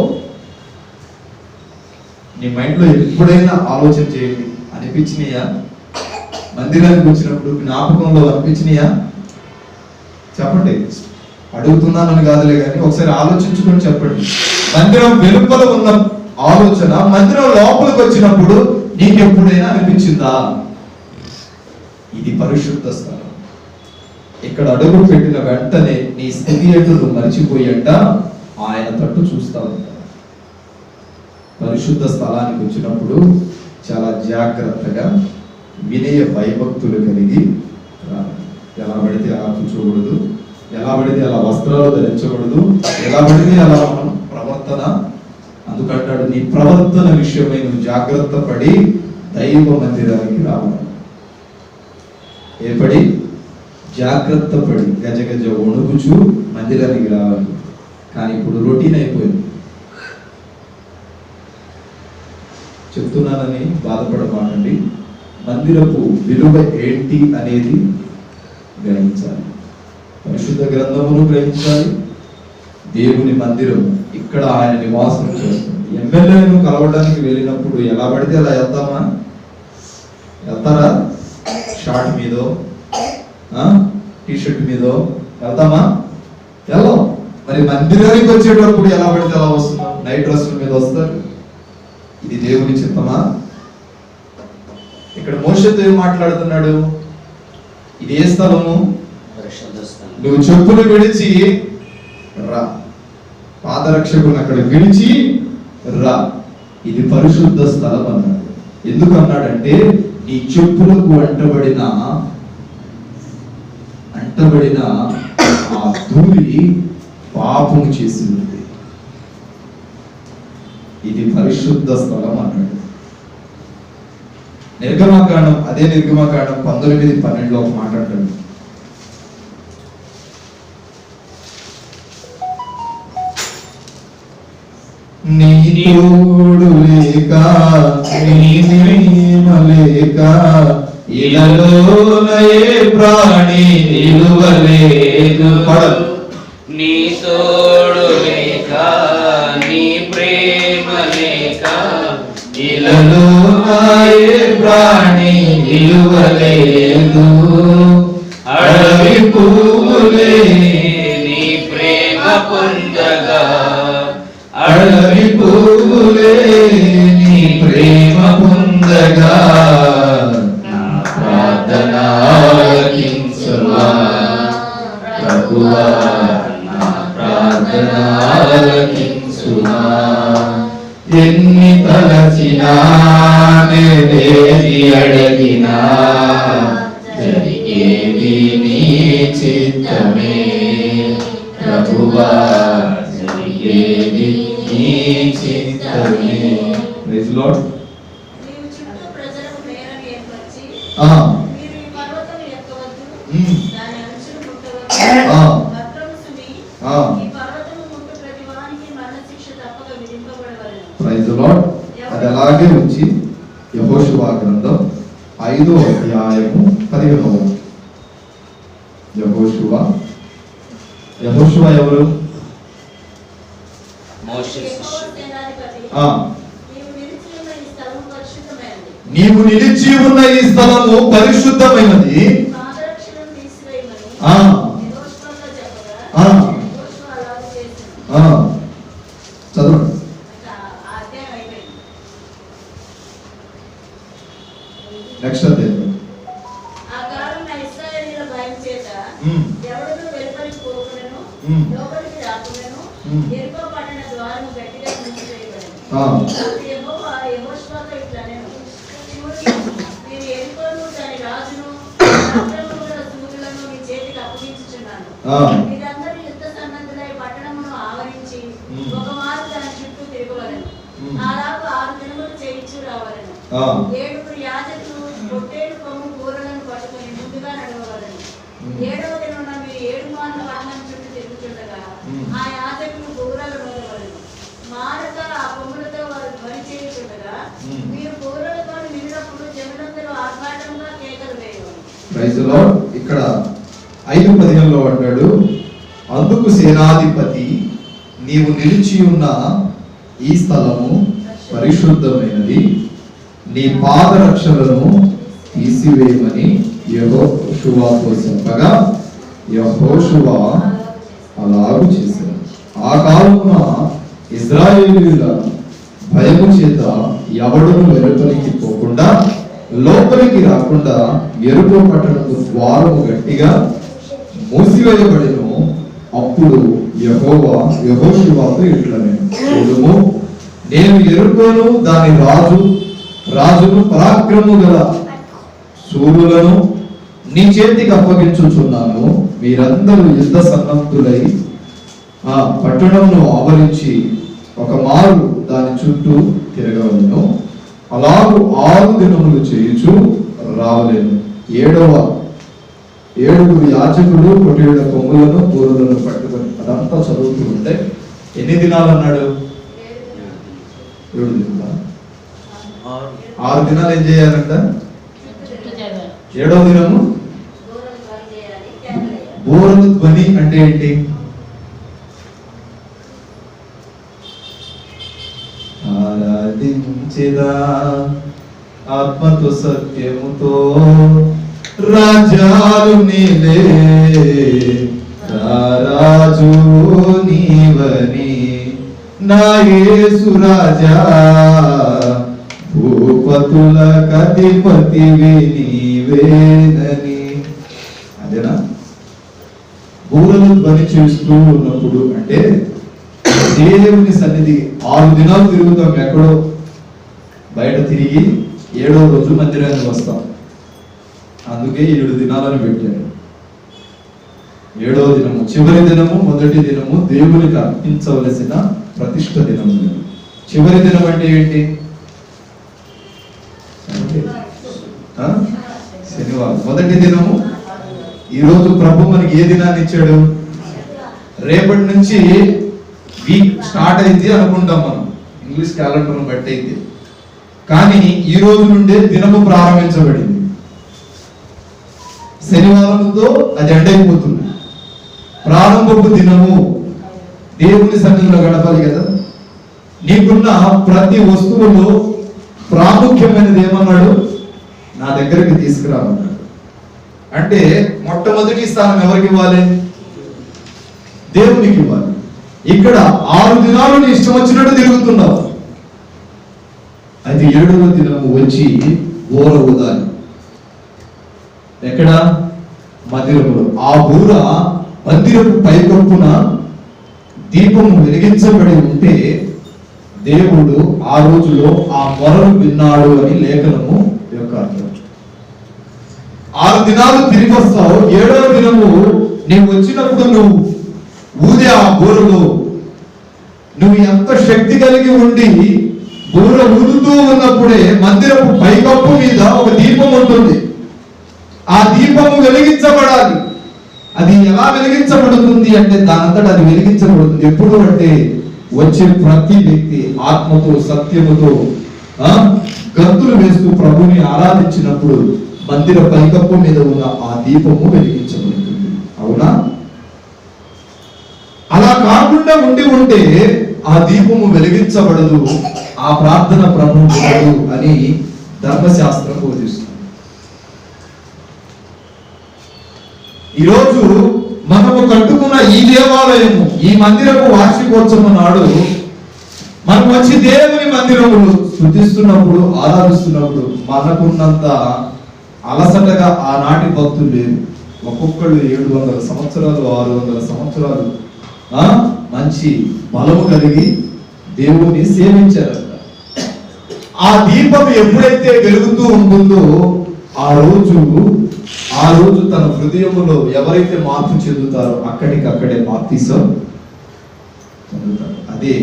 నీ మైండ్లో ఎప్పుడైనా ఆలోచన చేయండి, అనిపించినాయా? మందిరానికి వచ్చినప్పుడు జ్ఞాపకంలో అనిపించినాయా? చెప్పండి. అడుగుతున్నానని కాదులే కానీ ఒకసారి ఆలోచించుకొని చెప్పండి. మందిరం వెలుపల ఉన్న ఆలోచన మందిరం లోపలికి వచ్చినప్పుడు నీకు ఎప్పుడైనా అనిపించిందా? ఇది పరిశుద్ధ స్థలం. ఇక్కడ అడుగు పెట్టిన వెంటనే నీ స్థితి ఏంటో మర్చిపోయంట ఆయన తట్టు చూస్తా ఉంటా. పరిశుద్ధ స్థలానికి వచ్చినప్పుడు చాలా జాగ్రత్తగా వినయ భయభక్తులు కలిగి రావాలి. వస్త్రాలు ధరించకూడదు, ఎలా పడితే అలా మనం ప్రవర్తన. అందుకంటాడు నీ ప్రవర్తన విషయమై నువ్వు జాగ్రత్త పడి దైవ మందిరానికి రావాలి. ఏపడి జాగ్రత్త పడి గజ గజ వణుకుచు మందిరానికి రావాలి. కానీ ఇప్పుడు రొటీన్ అయిపోయింది. చెప్తున్నానని బాధపడమాకండి. మందిరపు విలువ ఏంటి అనేది గ్రహించాలి. పరిశుద్ధ గ్రంథమును గ్రహించాలి. దేవుని మందిరం ఇక్కడ ఆయన నివాసం చేస్తుంది. ఎమ్మెల్యేను కలవడానికి వెళ్ళినప్పుడు ఎలా పడితే అలా వెళ్తామా? వెళ్తారా? షార్ట్ మీదో టీషర్ట్ మీదో వెళ్తామా? వెళ్ళాం. మరి మందిరానికి వచ్చేటప్పుడు ఎలా పడితే అలా వస్తున్నాం? నైట్ డ్రెస్సుల మీద వస్తారు. ఇది దేవుని చిత్తమా? ఇక్కడ మోషేతో ఏం మాట్లాడుతున్నాడు? ఇది ఏ స్థలము? నువ్వు చెప్పులు విడిచి రా, పాదరక్షకులను అక్కడ విడిచి రా, ఇది పరిశుద్ధ స్థలం అన్నాడు. ఎందుకు అన్నాడంటే నీ చెప్పులకు అంటబడిన ఆ ధూళి పాపము చేసి ఉంది. ఇది పరిశుద్ధ స్థలం అన్నాడు. నిర్గమకాండం, అదే నిర్గమకాండం 19:12 ఒక మాట అంటాడు. నీ తోడు లేక నీ ప్రేమ లేక ఇలలోనయే ప్రాణి నిలువలేదు. నీ తోడు లేక నీ ప్రేమ లేక ఇలలోనయే ప్రాణి నిలువలేదు. అడవి పువ్వులే నీ ప్రేమ పొందగా, అడవి పువ్వులే నీ ప్రేమ పొందగా, నా ప్రార్థన ఆలకించుమా ప్రభువా, నా ప్రార్థన ఆలకించుమా. ఎన్ని తలచినా నేనేది అడిగినా జరిగేది నీ చిత్తమే ప్రభువా, జరిగేది నీ చిత్తమే. Praise Lord. నీవు చుట్టూ ప్రజలకు మేరని ఏర్పరిచి, మీరు ఈ పర్వతము ఎక్కవద్దు, దాని అంచులు ముట్టవద్దు, భద్రముసుని, ఈ పర్వతము ముట్టు ప్రతి వానికి మరణశిక్ష తప్పక విధింపబడవలెను. Praise lord. అది అలాగే ఉంచి యెహోషువ గ్రంథం 5వ అధ్యాయము 15వ వచనం. యెహోషువ ఎవరు? మోషే యెహోవా సేనాధిపతి, నీవు నిలిచి ఉన్న ఈ స్థలము పరిశుద్ధమైనది. పాదరక్షలను తీసివేయమని యెహోషువతో చెప్పగా, యెహోషువ అలాగే చేసెను. చదవండి. ఆ అధ్యాయం అయిపోయింది. నెక్స్ట్ అధ్యాయం. ఆ కాలమున ఇశ్రాయేలీయుల భయం చేత ఎవడునూ వెలుపలికి పోకునను, లోపలికి రాకునను, యెరికో పట్టణ ద్వారము గట్టిగా మూసివేయబడెను. యెహోవా యెహోషువతో ఇట్లనెను, నేను యెరికోను దాని రాజును పట్టణములో గల సూరులను నీ చేతికి అప్పగించుచున్నాను. మీరందరూ యుద్ధ సన్నద్ధులై పట్టణమును ఆవరించి ఒక మారు దాని చుట్టూ తిరగవలెను. అలాగూ 6 దినములు చేయించు రావలెను. 7 యాజకులు పొట్టేలు కొమ్ము కూరలను పట్టుకొని ముందుగా నడవవలెను. 7వ దినమున మీరు 7 మార్లు పట్టణం చుట్టూ తిరుగుతుండగా ఆ యాజకులు కూరలు నూరవలెను. మారక ఆ కొమ్ములతో వారు ధ్వని చేయుచుండగా మీరు కూరలతో నిండినప్పుడు జనులందరూ ఆర్భాటంగా కేకలు వేయవలెను. Praise lord. ఇక్కడ 5:15 అంటాడు, అందుకు సేనాధిపతి నీవు నిలిచి ఉన్న ఈ స్థలము పరిశుద్ధమైనది, నీ పాదరక్షలను తీసివేయమని యెహోషువతో చెప్పగా యెహోషువ అలాగు చేశాడు. ఆ కాలమున ఇశ్రాయేలీయుల భయము చేత ఎవడును వెలుపలికి పోకుండా లోపలికి రాకుండా యెరికో పట్టణపు ద్వారము గట్టిగా మూసివేయబడెను. అప్పుడు యెహోవా యెహోషువతో ఇట్లనెను, చూడుము, నేను యెరికోను దాని రాజును పరాక్రమము గల శూరులను నీ చేతికి అప్పగించుచున్నాను. మీరందరూ యుద్ధ సన్నద్ధులై ఆ పట్టణంను ఆవరించి ఒక మారు దాని చుట్టూ తిరగవలెను. అలాగూ 6 దినములు చేయుచు రావలేను. 7 యాజకులు పొట్టేళ్ల కొమ్ములను బూరలను పట్టుకొని అదంతా చదువుతూ ఉంటే ఎన్ని దినాలు అన్నాడు? 7 దినాలు. 6 దినాలు ఏం చేయాలంట? 7వ దినము బూరలు ధ్వని అంటే ఏంటి? ఆరాధించెదా ఆత్మతో సత్యముతో రాజాలు నీలే రాజు నీవని నా యేసు రాజా భూపతుల కధిపతివి నీవేనని. అదేనా? బూరలు ధ్వని చేస్తూ ఉన్నప్పుడు అంటే దేవుని సన్నిధి 6 దినాలు తిరుగుతాం, ఎక్కడో బయట తిరిగి 7వ రోజు మందిరానికి వస్తాం. అందుకే 7 దినాలను పెట్టారు. 7వ దినము చివరి దినము, మొదటి దినము దేవునికి అర్పించవలసిన ప్రతిష్ఠ దినము. చివరి దినం అంటే ఏంటి? శనివారం. మొదటి దినము ఈరోజు ప్రభు మనకి ఏ దినాన్ని ఇచ్చాడు? రేపటి నుంచి వీక్ స్టార్ట్ అయింది అనుకుంటాం మనం, ఇంగ్లీష్ క్యాలెండర్ బట్టి అయితే. కానీ ఈ రోజు నుండే దినము ప్రారంభించబడింది. శనివారంతో అది ఎండ్ అయిపోతుంది. ప్రారంభపు దినము దేవుని సన్నిధిలో గడపాలి కదా. నీకున్న ప్రతి వస్తువులో ప్రాముఖ్యమైనది ఏమన్నాడు? నా దగ్గరికి తీసుకురామన్నాడు. అంటే మొట్టమొదటి స్థానం ఎవరికి ఇవ్వాలి? దేవునికి ఇవ్వాలి. ఇక్కడ 6 దినాలు నీ ఇష్టం వచ్చినట్టు తిరుగుతున్నావు. అది 7వ దినము వచ్చి బూర ఊదాలి. ఎక్కడ? మందిరములో. ఆ బూర మందిరపు పైకప్పున దీపము వెలిగించబడి ఉంటే దేవుడు ఆ రోజులో ఆ మొరలు విన్నాడు అని లేఖనము యొక్క అర్థం. 6 దినాలు తిరిగి వస్తావు. 7వ దినము నీవు వచ్చినప్పుడు నువ్వు ఊదే ఆ బూరలో నువ్వు ఎంత శక్తి కలిగి ఉండి బూర ఊదుతూ ఉన్నప్పుడే మందిరపు పైకప్పు మీద ఒక దీపం ఉంటుంది. ఆ దీపము వెలిగించబడాలి. అది ఎలా వెలిగించబడుతుంది అంటే దానంతట అది వెలిగించబడుతుంది. ఎప్పుడు అంటే వచ్చే ప్రతి వ్యక్తి ఆత్మతో సత్యముతో గంతులు వేస్తూ ప్రభుని ఆరాధించినప్పుడు మందిర పైకప్పు మీద ఉన్న ఆ దీపము వెలిగించబడుతుంది. అవునా? అలా కాకుండా ఉంటే ఆ దీపము వెలిగించబడదు, ఆ ప్రార్థన ప్రభు అని ధర్మశాస్త్రం బోధిస్తుంది. ఈరోజు మనము కట్టుకున్న ఈ దేవాలయము, ఈ మందిరపు వార్షికోత్సవం నాడు మనం వచ్చి దేవుని మందిరములు స్తుతిస్తున్నప్పుడు, ఆరాధిస్తున్నప్పుడు మనకున్నంత అలసటగా ఆనాటి భక్తులు లేరు. ఒక్కొక్కళ్ళు 700 సంవత్సరాలు 600 సంవత్సరాలు మంచి బలము కలిగి దేవుని సేవించారంట. ఆ దీపం ఎప్పుడైతే వెలుగుతూ ఉంటుందో ఆ రోజు తన హృదయములో ఎవరైతే మార్పు చెందుతారో అక్కడికక్కడే బాప్తిసం పొందుతారు. అదే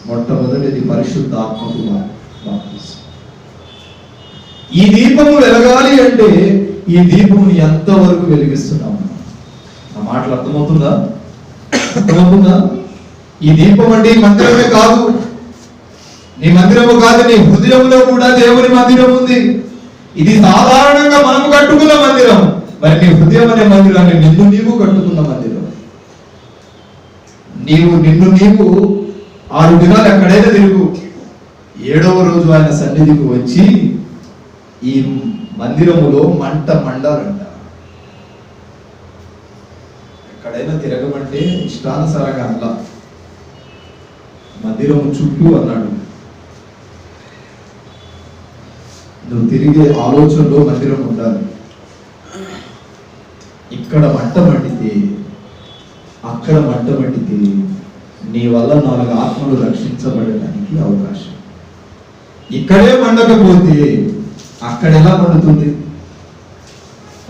మొట్టమొదటిది పరిశుద్ధ ఆత్మకు బాప్తిసం. ఈ దీపము వెలగాలి అంటే ఈ దీపముని ఎంతవరకు వెలిగిస్తున్నాము? ఆ మాటలు అర్థమవుతుందా? ఈ దీపం అంటే ఈ మందిరమే కాదు, నీ మందిరము కాదు, నీ హృదయంలో కూడా దేవుని మందిరం ఉంది. ఇది సాధారణంగా మనము కట్టుకున్న మందిరం. మరి నీ హృదయం అనే మందిరాన్ని నిన్ను నీవు కట్టుకున్న మందిరం. నిన్ను నీవు 6 దినాలు ఎక్కడైనా తిరుగు, 7వ రోజు ఆయన సన్నిధికి వచ్చి ఈ మందిరములో మంట మండాలంట. ఎక్కడైనా తిరగమంటే ఇష్టానుసారంగా అలా మందిరము చుట్టూ అన్నాడు. నువ్వు తిరిగే ఆలోచనలో మందిరం ఉండాలి. ఇక్కడ మంట మండితే, అక్కడ మంట మండితే నీ వల్ల 4 ఆత్మలు రక్షించబడడానికి అవకాశం. ఇక్కడే మండకపోతే అక్కడ ఎలా మండుతుంది?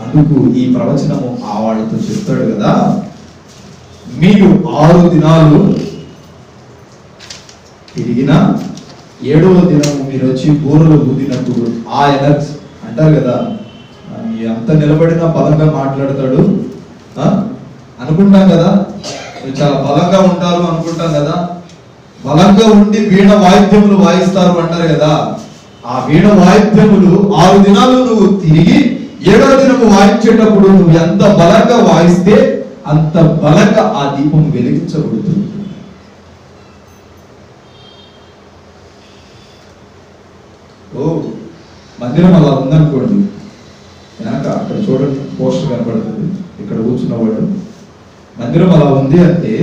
అందుకు ఈ ప్రవచనము ఆ వాళ్ళతో చెప్తాడు కదా, మీరు 6 దినాలు తిరిగిన 7వ దినము మీరు వచ్చి బూరలు ఊదినప్పుడు ఆ ఎనర్జీ అంటారు కదా, ఎంత నిలబడినా బలంగా మాట్లాడతాడు అనుకుంటాం కదా, చాలా బలంగా ఉంటారు అనుకుంటాం కదా, బలంగా ఉండి వీణ వాయిద్యములు వాయిస్తారు అంటారు కదా. ఆ వీణ వాయిద్యములు 6 దినాలు నువ్వు తిరిగి 7వ దినము వాయించేటప్పుడు నువ్వు ఎంత బలంగా వాయిస్తే అంత బలంగా ఆ దీపం వెలిగించబడుతుంది. ఓ మందిరం అలా ఉందనుకోండి, వెనక అక్కడ చూడండి పోస్టర్ కనబడుతుంది, ఇక్కడ కూర్చున్నవాడు. మందిరం అలా ఉంది అంటే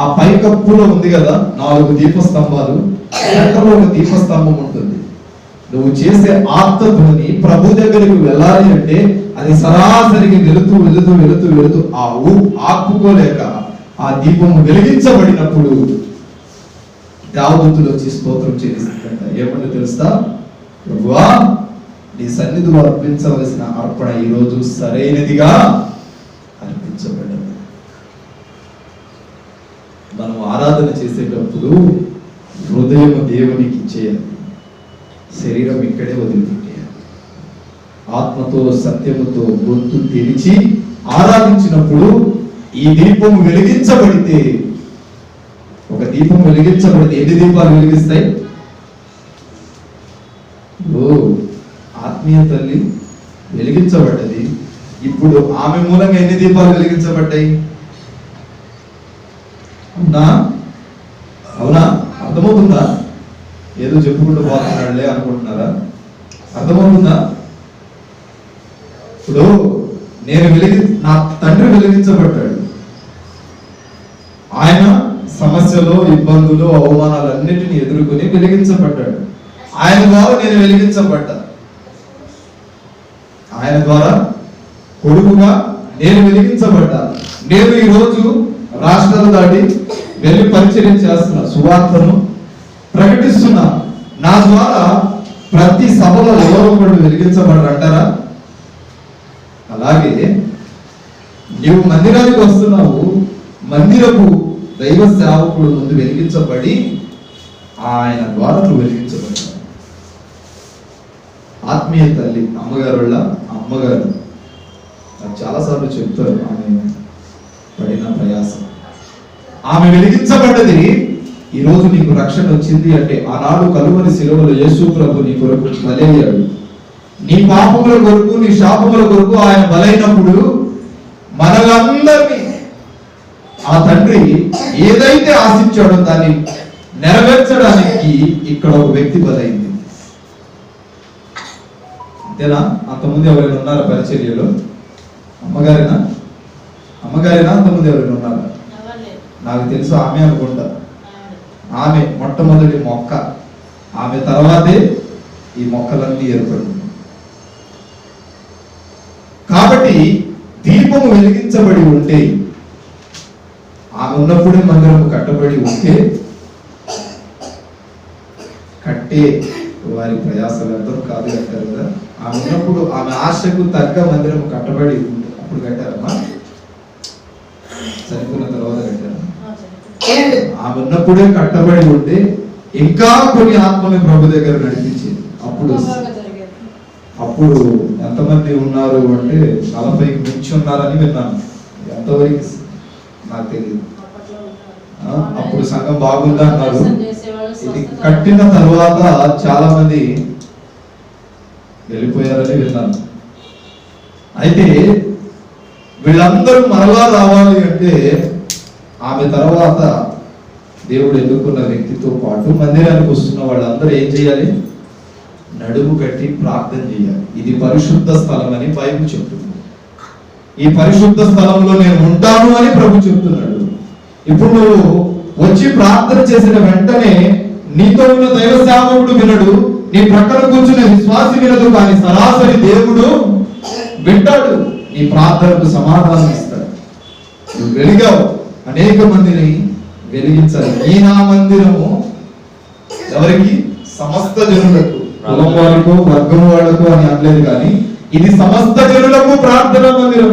ఆ పైకప్పులో ఉంది కదా 4 దీపస్తంభాలు, సెంటర్లో ఒక దీపస్తంభం ఉంటుంది. నువ్వు చేసే ఆత్మధ్వని ప్రభు దగ్గరికి వెళ్ళాలి అంటే అది సరాసరికి వెళుతూ వెళుతూ వెళుతూ వెళుతూ ఆపుకోలేక ఆ దీపము వెలిగించబడినప్పుడు దేవదూతలు వచ్చి స్తోత్రం చేస్తుందంట. ఏమంటే తెలుస్తా, ప్రభువా నీ సన్నిధిలో అర్పించవలసిన అర్పణ ఈరోజు సరైనదిగా అర్పించబడింది. మనం ఆరాధన చేసేటప్పుడు హృదయం దేవునికి ఇచ్చేయాలి, శరీరం ఇక్కడే వదిలిపెట్టేయాలి. ఆత్మతో సత్యముతో గొంతు తెరిచి ఆరాధించినప్పుడు ఈ దీపం వెలిగించబడితే, ఒక దీపం వెలిగించబడితే ఎన్ని దీపాలు వెలిగిస్తాయి? ఆత్మీయ తల్లి వెలిగించబడ్డది, ఇప్పుడు ఆమె మూలంగా ఎన్ని దీపాలు వెలిగించబడ్డాయి? అవునా అవునా? అర్థమవుతుందా? ఏదో చెప్పుకుంటూ పోతున్నాడులే అనుకుంటున్నారా? అర్థమవుతుందా? ఇప్పుడు నా తండ్రి వెలిగించబడ్డాడు, ఆయన సమస్యలు ఇబ్బందులు అవమానాలన్నిటిని ఎదుర్కొని వెలిగించబడ్డాడు. ఆయన ద్వారా నేను వెలిగించబడ్డా, ఆయన ద్వారా కొడుకుగా నేను వెలిగించబడ్డా. నేను ఈరోజు రాష్ట్రాలు దాటి వెళ్ళి పరిచర్య చేస్తున్నా, సువార్తను ప్రకటిస్తున్నా. నా ద్వారా ప్రతి సభలో ఎవరో ఒకరు వెలిగించబడ్డారు అంటారా? అలాగే నీవు మందిరానికి వస్తున్నావు, మందిరపు దైవ సేవకుడు ముందు వెలిగించబడి ఆయన ద్వారా నువ్వు వెలిగించబడ్డావు. ఆత్మీయ తల్లి అమ్మగారు వాళ్ళ అమ్మగారు నాకు చాలాసార్లు చెప్తారు ఆమె పడిన ప్రయాసం. ఆమె వెలిగించబడ్డది. ఈరోజు నీకు రక్షణ వచ్చింది అంటే ఆనాడు కలువరి శిలువలో యేసు ప్రభు నీ కొరకు బలయ్యాడు. నీ పాపముల కొరకు నీ శాపముల కొరకు ఆయన బలైనప్పుడు మనలందరినీ ఆ తండ్రి ఏదైతే ఆశించాడో దాన్ని నెరవేర్చడానికి ఇక్కడ ఒక వ్యక్తి బలైంది. అంతేనా? అంతకుముందు ఎవరైనా ఉన్నారా పరిచర్యలో? అమ్మగారేనా అంతకుముందు ఎవరైనా ఉన్నారా? నాకు తెలుసు ఆమె అనుకుంటా. ఆమె మొట్టమొదటి మొక్క, ఆమె తర్వాతే ఈ మొక్కలన్నీ ఏర్పడింది. కాబట్టి దీపము వెలిగించబడి ఉంటే, ఆమె ఉన్నప్పుడే మందిరము కట్టబడి ఉంటే, కట్టే వారి ప్రయాసాలు అర్థం కాదు అంటారు కదా. ఆమె ఉన్నప్పుడు ఆమె ఆశకు తగ్గ మందిరము కట్టబడి ఉంది. అప్పుడు కట్టారమ్మా? చనిపోయిన తర్వాత కట్టారు. ఆమె ఉన్నప్పుడే కట్టబడి ఉంటే ఇంకా కొన్ని ఆత్మని ప్రభు దగ్గర నడిపించింది. అప్పుడు ఎంతమంది ఉన్నారు అంటే 40కి మించి ఉన్నారని విన్నాను. ఎంతవరకు నాకు తెలియదు. అప్పుడు సంఘం బాగుందా అన్నారు. ఇది కట్టిన తర్వాత చాలా మంది వెళ్ళిపోయారని విన్నాను. అయితే వీళ్ళందరూ మరలా రావాలి అంటే ఆమె తర్వాత దేవుడు ఎన్నుకున్న వ్యక్తితో పాటు మందిరానికి వస్తున్న వాళ్ళందరూ ఏం చేయాలి? నడుము కట్టి ప్రార్థన చేయాలి. ఇది పరిశుద్ధ స్థలం అని బైబిల్ చెప్తుంది. ఈ పరిశుద్ధ స్థలంలో నేను ఉంటాను అని ప్రభు చెప్తున్నాడు. ఇప్పుడు నువ్వు వచ్చి ప్రార్థన చేసిన వెంటనే నీతో ఉన్న దైవ సేవకుడు వినడు, నీ ప్రక్కన కూర్చున్న విశ్వాసి వినదు, కానీ సరాసరి దేవుడు వింటాడు, నీ ప్రార్థనకు సమాధానం ఇస్తాడు. నువ్వు వెలిగావు, అనేక మందిని వెలిగించాలి. ఈ నా మందిరము ఎవరికి? సమస్త జనులకు, కులం వాళ్లకు, వర్గం వాళ్లకు అని అనలేదు, కానీ ఇది సమస్త జనులకు ప్రార్థన మందిరం.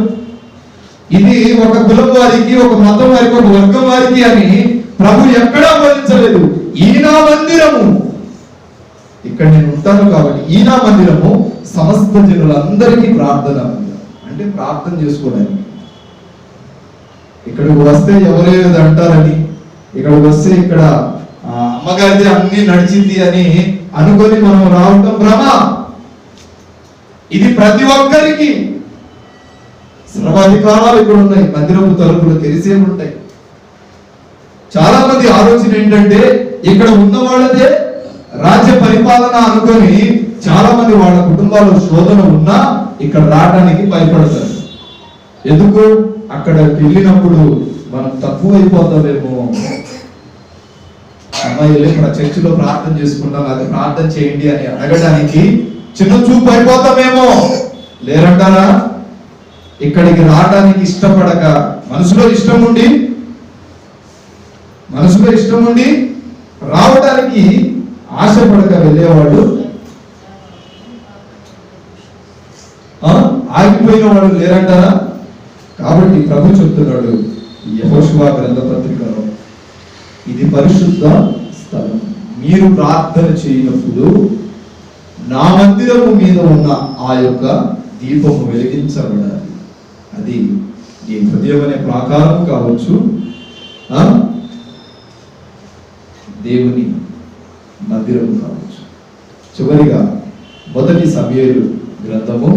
ఇది ఒక కులం వారికి, ఒక మతం వారికి, ఒక వర్గం వారికి అని ప్రభు ఎక్కడా బోధించలేదు. ఈ నా మందిరము, ఇక్కడ నేను ఉంటాను కాబట్టి ఈ నా మందిరము సమస్త జనులందరికీ ప్రార్థన మందిరం. అంటే ప్రార్థన చేసుకోవడానికి. ఇక్కడికి వస్తే ఎవరేది అంటారని, ఇక్కడికి వస్తే ఇక్కడ అమ్మగారిది అన్ని నడిచింది అని అనుకొని మనం రావటం భ్రమ. ఇది ప్రతి ఒక్కరికి సర్వాధికారాలు ఇక్కడ ఉన్నాయి. మందిరపు తలుపులు తెరిసే ఉంటాయి. చాలా మంది ఆలోచన ఏంటంటే ఇక్కడ ఉన్న వాళ్ళదే రాజ్య పరిపాలన అనుకొని చాలా మంది వాళ్ళ కుటుంబాల్లో శోధన ఉన్నా ఇక్కడ రావడానికి భయపడతారు. ఎందుకు? అక్కడికి వెళ్ళినప్పుడు మనం తక్కువ అయిపోతామేమో. అమ్మాయిలు ఇక్కడ చర్చిలో ప్రార్థన చేసుకుంటాం, అది ప్రార్థన చేయండి అని అడగడానికి చిన్న చూపు అయిపోతామేమో. లేరంటారా? ఇక్కడికి రావడానికి ఇష్టపడక, మనసులో ఇష్టం ఉండి రావడానికి ఆశపడక వెళ్ళేవాడు, ఆగిపోయిన వాడు లేరంటారా? కాబట్టి ప్రభు చెప్తున్నాడు యెహోషువ గ్రంథ పత్రికలో, ఇది పరిశుద్ధ స్థలం. మీరు ప్రార్థన చేయనప్పుడు నా మందిరము మీద ఉన్న ఆ యొక్క దీపము వెలిగించబడాలి. అది ఈ హృదయం అనే ప్రాకారం కావచ్చు, దేవుని మందిరము కావచ్చు. చివరిగా మొదటి సమూయేలు గ్రంథము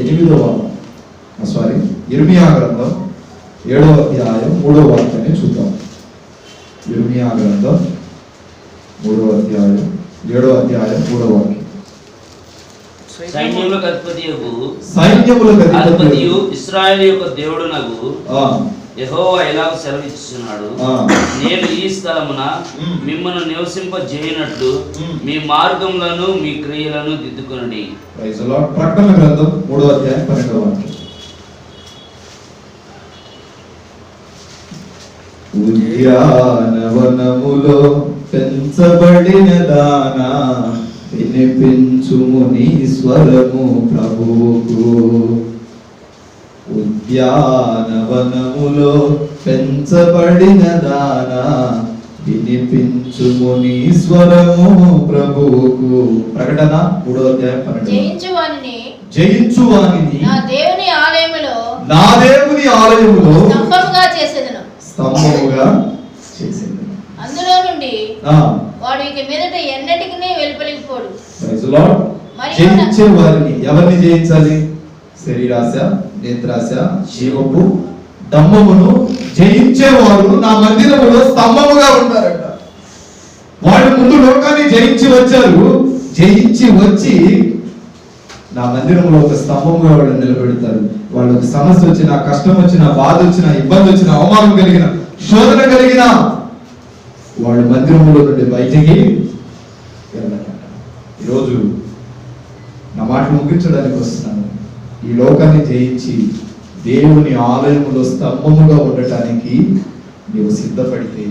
8వ ఇర్మియా గ్రంథం 7వ అధ్యాయం 3వ వాక్యాన్ని చూద్దాం. ఇర్మియా గ్రంథం 3వ అధ్యాయం 7వ అధ్యాయం 3వ వాక్యం. సైన్యములకు అధిపతియు ఇశ్రాయేలు యొక్క దేవుడునగు యెహోవా ఎలాగ సెలవిస్తున్నాడు, నేను ఈ స్థలమున మిమ్మల్ని నివసింపజేయనట్లు మీ మార్గములను మీ క్రియలను దిద్దుకొనండి. ప్రకటన గ్రంథం 3వ అధ్యాయం 12వ వాక్యం. ఉద్యానవనములో పెంచబడిన దానా వినిపించుము నీ స్వరము ప్రభువుకు. ఉద్యానవనములో పెంచబడిన దానా వినిపించుము నీ స్వరము ప్రభువుకు. ప్రకటన 3వ అధ్యాయం 12. జయించువానిని నా దేవుని ఆలయములో స్తంభముగా చేసేదను. అందులో నుండి వాడు ఇక మీదట ఎన్నటికి వెలుపలిపోడు. జయించే వారిని ఎవరిని జయించాలి? శరీరాశ, నేత్రాశ, జీవపు దంభమును జయించేవారు నా మందిరములో స్తంభముగా ఉంటారట. వాళ్ళు ముందు లోకాన్ని జయించి వచ్చారు. జయించి వచ్చి నా మందిరంలో ఒక స్తంభముగా వాళ్ళు నిలబెడతారు. వాళ్ళకి సమస్య వచ్చిన, కష్టం వచ్చిన, బాధ వచ్చిన, ఇబ్బంది వచ్చిన, అవమానం కలిగిన, శోధన కలిగిన వాళ్ళు మందిరంలో నుండి బయటికి వెళ్ళారట. ఈరోజు నా మాటలు ముగించడానికి వస్తున్నాను. ఈ లోకాన్ని జయించి దేవుని ఆలయములో స్తంభముగా ఉండటానికి నీవు సిద్ధపడితే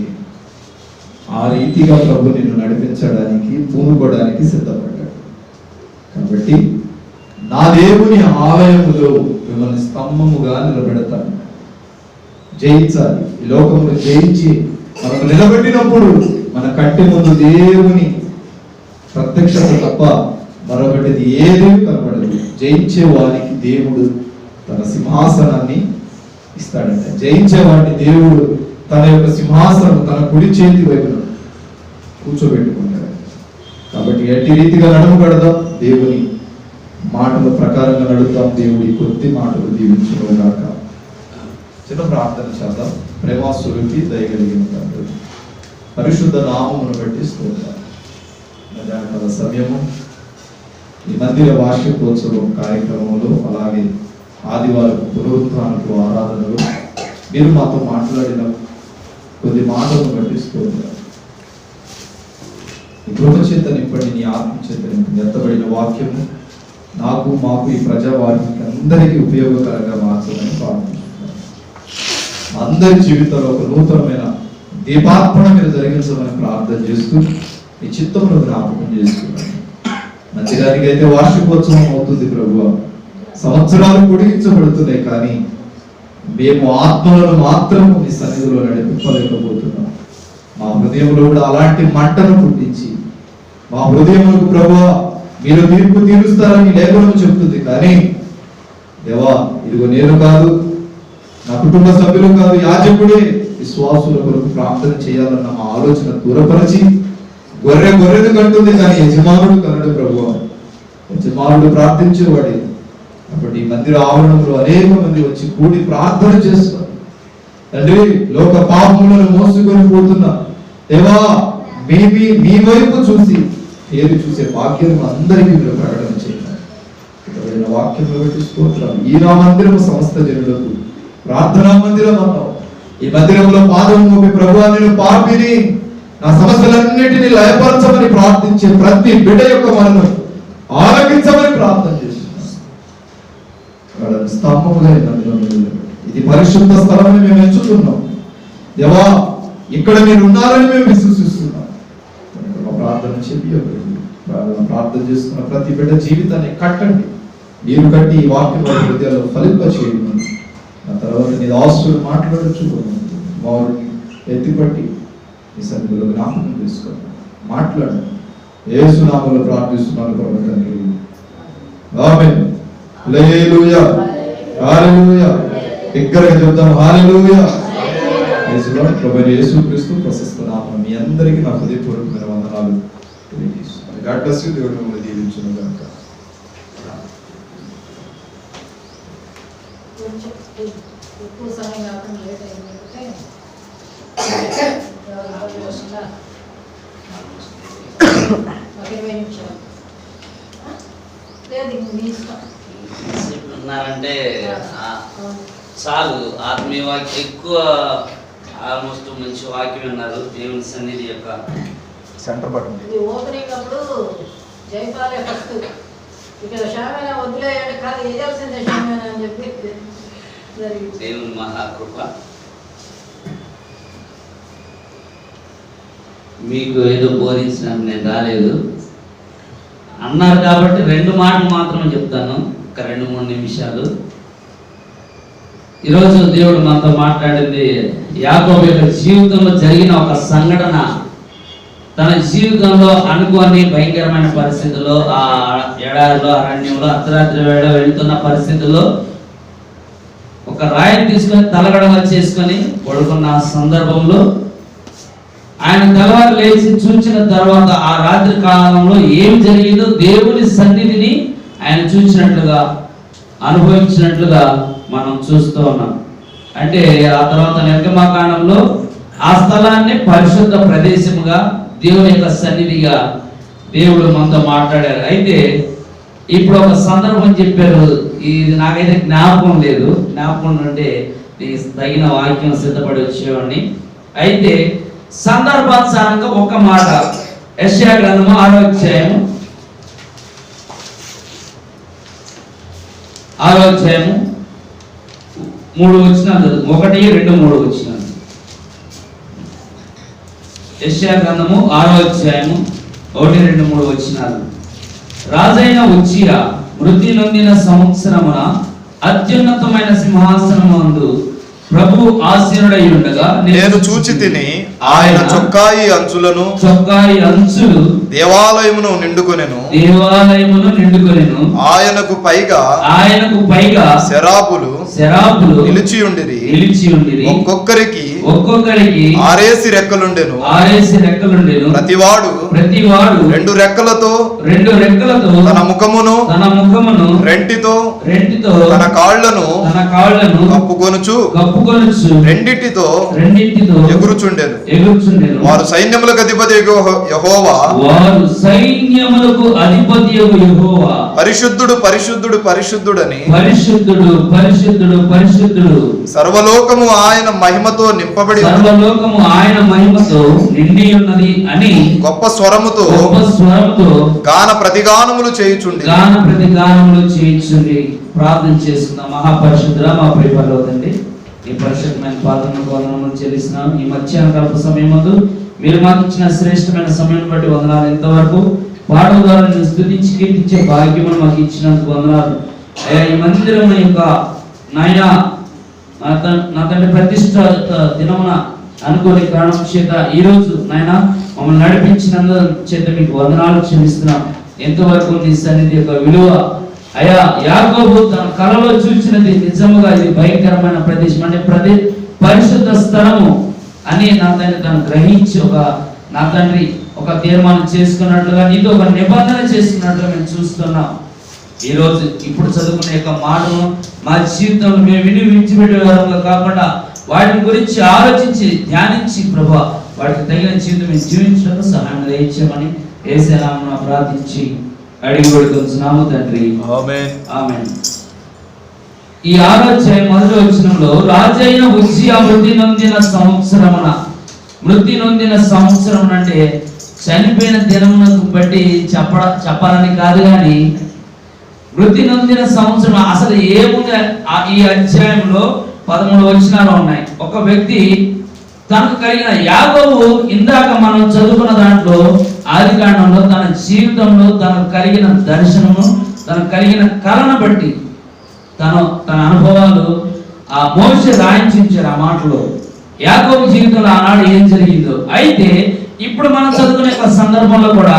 ఆ రీతిగా ప్రభు నిన్ను నడిపించడానికి, పూనుకోవడానికి సిద్ధపడ్డాడు. కాబట్టి నా దేవుని ఆలయములో మిమ్మల్ని స్తంభముగా నిలబెడతాను. జయించాలి. ఈ లోకమును జయించి మనకు నిలబెట్టినప్పుడు మన కంటి ముందు దేవుని ప్రత్యక్షత తప్ప మరొకటిది ఏది కనబడదు. జయించే వారికి దేవుడు తన సింహాసనాన్ని ఇస్తాడంట. జయించే వాడిని దేవుడు తన యొక్క సింహాసనం తన కుడి చేతి వైపున కూర్చోబెట్టుకుంటాడు. కాబట్టి ఎట్టి రీతిగా నడవబడదాం, దేవుని మాటల ప్రకారంగా నడుద్దాం. దేవుడి కొద్ది మాటలు దీవించుగాక. చిన్న ప్రార్థన చేద్దాం. ప్రేమాస్వరూపి, దయగలిగిన తండ్రి, పరిశుద్ధ నామమును బట్టి స్తోత్రం. మధ్యాహ్న సమయము ఈ మందిర వార్షికోత్సవం కార్యక్రమంలో, అలాగే ఆదివారం పునరుత్థానపు ఆరాధనలు మీరు మాతో మాట్లాడిన కొద్ది మాటలను బట్టి స్తోత్రం. ఈ కృపచేత నింపండి, నీ ఆత్మ చేత నింపండి. ఎత్తబడిన వాక్యము నాకు, మాకు, ఈ ప్రజావారికి అందరికీ ఉపయోగకరంగా మార్చమని ప్రార్థిస్తున్నాను. అందరి జీవితంలో ఒక నూతనమైన దీపార్పణ మీరు జరిగించమని ప్రార్థన చేస్తూ ఈ చిత్తమును జ్ఞాపకం చేసుకున్నాను. మందిరానికి అయితే వార్షికోత్సవం అవుతుంది ప్రభువా, సంవత్సరాలు పొడిగించబడుతున్నాయి, కానీ మేము ఆత్మలను మాత్రం మీ సన్నిధిలో నడిపించలేకపోతున్నాం. మా హృదయంలో కూడా అలాంటి మంటను పుట్టించి మా హృదయములకు ప్రభువా మీరు తీర్పు తీరుస్తారని లేఖనం చెప్తుంది. కానీ దేవా ఇదిగో నేను కాదు, నా కుటుంబ సభ్యులు కాదు, యాజకుడే విశ్వాసుల కొరకు ప్రార్థన చేయాలన్న మా ఆలోచన దూరపరిచి గొర్రెను కంటుంది కానీ యజమానుడు కనడు ప్రభువా. యజమానుడు ప్రార్థించేవాడే. కాబట్టి ఈ మందిర ఆవరణంలో అనేక మంది వచ్చి కూడి ప్రార్థన చేస్తారు. తండ్రి లోక పాపములను మోసుకొని పోతున్నా దేవా మీ వైపు చూసి ఏది చూసే వాక్యం అందరికీ మీరు ప్రకటన చేయాలి. వాక్యంలో స్తోత్రం. ఈ నా మందిరం సమస్త జనులకు ప్రార్థనా మందిరం అన్నావు. ఈ మందిరంలో పాదం మోపి ప్రభువా నేను పాపిని, నా సమస్యలన్నిటినీ లయపరచమని ప్రార్థించే ప్రతి బిడ్డ యొక్క మనను ఆలకించమని ప్రార్థన చేస్తున్నాను. స్తంభముగా ఇది పరిశుద్ధ స్థలమని మేము ఎంచుతున్నాం దేవా. ఇక్కడ మీరు ఉన్నారని మేము విశ్వసిస్తున్నాం. ప్రార్థన చెప్పి ప్రార్థన చేస్తున్న ప్రతి బిడ్డ జీవితాన్ని కట్టండి, మీరు కట్టి ఈ వాక్యం హృదయాల్లో ఫలింప చేయండి. ఆ తర్వాత నీ దాసుడు మాట్లాడచ్చు, వారిని ఎత్తిపట్టి ఈ సన్నిధిలో జ్ఞాపకం చేసుకోండి, మాట్లాడండి. యేసు నామములో ప్రార్థిస్తున్నాను ప్రభు తండ్రి, ఆమేన్. హల్లెలూయా, హల్లెలూయా. బిగ్గరగా చెప్తాం హల్లెలూయా. ప్రభు యేసుక్రీస్తు ప్రశస్త నామమున మీ అందరికీ నా హృదయపూర్వకమైన వందనాలు తెలియజేస్తున్నాను. God bless you. దేవుడు మిమ్మల్ని దీవించును గాక. ఎక్కువ సమయం కాకుండా లేట్ అయిందంటే ఉన్నారంటే చాలు. ఆత్మీయ వాక్యం ఎక్కువ, ఆల్మోస్ట్ మంచి వాక్యం విన్నారు. దేవుని సన్నిధి యొక్క సెంటర్ బటన్ ఇది ఓపెనింగ్ అప్పుడు జైపాలే ఫస్ట్ ఇక్కడ షామేన వదిలేయండి కాదు వేయాల్సిందే షామేన అని చెప్పి దేవుని మహాకృప. మీకు ఏదో బోధించినట్టు నేను రాలేదు అన్నారు కాబట్టి 2 మాటలు మాత్రమే చెప్తాను, ఒక 2-3 నిమిషాలు. ఈరోజు దేవుడు మనతో మాట్లాడింది యాకోబు యొక్క జీవితంలో జరిగిన ఒక సంఘటన. తన జీవితంలో అనుకోని భయంకరమైన పరిస్థితుల్లో, ఆ ఎడారిలో అరణ్యంలో అర్ధరాత్రి వేళ వెళ్తున్న పరిస్థితుల్లో ఒక రాయిని తీసుకొని తలగడగా చేసుకొని పడుకున్న సందర్భంలో ఆయన తెల్లవారు లేచి చూచిన తర్వాత ఆ రాత్రి కాలంలో ఏం జరిగిందో దేవుని సన్నిధిని ఆయన చూసినట్లుగా, అనుభవించినట్లుగా మనం చూస్తూ ఉన్నాం. అంటే ఆ తర్వాత నిర్గమకాండంలో ఆ స్థలాన్ని పరిశుద్ధ ప్రదేశముగా, దేవుని యొక్క సన్నిధిగా దేవుడు మనతో మాట్లాడారు. అయితే ఇప్పుడు ఒక సందర్భం చెప్పారు, ఇది నాకైతే జ్ఞాపకం లేదు. జ్ఞాపకం అంటే తగిన వాక్యం సిద్ధపడి వచ్చేవాడిని. అయితే సందర్భానుసారంగా ఒక మాట, యెషయా గ్రంథము 6వ అధ్యాయము 3 వచనాలు, 1, 2, 3 వచనాలు. యెషయా గ్రంథము 6వ అధ్యాయము 1, 2, 3 వచనాలు. రాజైన ఉజ్జియా మృతి నొందిన సంవత్సరమున అత్యున్నతమైన సింహాసనమందు ప్రభు ఆసీనుడై ఉండగా నేను చూచి తిని ఆయన చొక్కాయి అంచులు దేవాలయమును నిండుకొనెను. ఆయనకు పైగా శరాపులు నిలిచి ఉండిరి. ఒక్కొక్కరికి 6 రెక్కలుండెను. ప్రతివాడు 2 రెక్కలతో తన ముఖమును రెంటితో తన కాళ్లను కప్పుకొనుచు రెండిటితో ఎగురుచుండెను. వారు సైన్యములకు అధిపతి యెహోవా పరిశుద్ధుడు పరిశుద్ధుడు పరిశుద్ధుడని సర్వలోకము ఆయన మహిమతో నింపబడి ఉన్నది అని గొప్ప స్వరముతో గాన ప్రతిగానములు చేయుచుండి. ప్రార్థన చేసుకుందాం. మహాపరిశుద్ధుడా, మా ప్రియ పరలోక తండ్రి, ఈ పరిశుద్ధమైన పాదములకు వందనములు చెల్లిస్తున్నాం. ఈ మధ్యాహ్నకాలపు సమయమందు మీరు మాకు ఇచ్చిన శ్రేష్టమైన సమయం బట్టి వందనాలు. ఇంతవరకు పాటల ద్వారా నేను స్తుతించి కీర్తించే భాగ్యమును మాకు ఇచ్చినందుకు వందనాలు. అయ్యా, ఈ మందిరం యొక్క నాయన నా తండ్రి ప్రతిష్ట దినమున అనుకోని కారణం చేత ఈ రోజు నాయన మమ్మల్ని నడిపించినందు చేత మీకు వందనాలు చెల్లిస్తున్నాం. ఎంతవరకు నీ సన్నిధి యొక్క విలువ అయా యాకోబు తన కలలో చూసినది నిజముగా ఇది భయంకరమైన ప్రదేశం, అంటే పరిశుద్ధ స్థలము అని నా తండ్రి తను గ్రహించి నా తండ్రి ఒక తీర్మానం చేసుకున్నట్లుగా నీతో ఒక నిబంధన చేసుకున్నట్లుగా మేము చూస్తున్నాం. ఈ రోజు ఇప్పుడు చదువుకునే యొక్క మాటను మా జీవితంలో మేము విడిచిపెట్టే విధంగా కాకుండా వాటి గురించి ఆలోచించి ధ్యానించి ప్రభువా వాటికి తగిన జీవితం మేము జీవించడానికి సహాయం దయచేయమని యేసు నామమున ప్రార్థించి అడిగి వేడుకొంచున్నాము తండ్రి. ఆమేన్. ఆమేన్. ఈ 6వ అధ్యాయం 1వ వచనంలో రాజైన ఉజ్జియా మృతి నొందిన సంవత్సరం అంటే చనిపోయిన దినమునకు బట్టి చెప్పాలని కాదు, కానీ మృతి నొందిన సంవత్సరం అసలు ఏముంది ఈ అధ్యాయంలో 13 వచనాలు ఉన్నాయి. ఒక వ్యక్తి తనకు కలిగిన యాకోబు ఇందాక మనం చదువుకున్న దాంట్లో ఆదికాండంలో తన జీవితంలో తనకు కలిగిన దర్శనము, తనకు కలిగిన కళను బట్టి తన అనుభవాలు ఆ మోషే రాయించారు. ఆ మాటలో యాకోబు జీవితంలో ఆనాడు ఏం జరిగిందో. అయితే ఇప్పుడు మనం చదువుకునే సందర్భంలో కూడా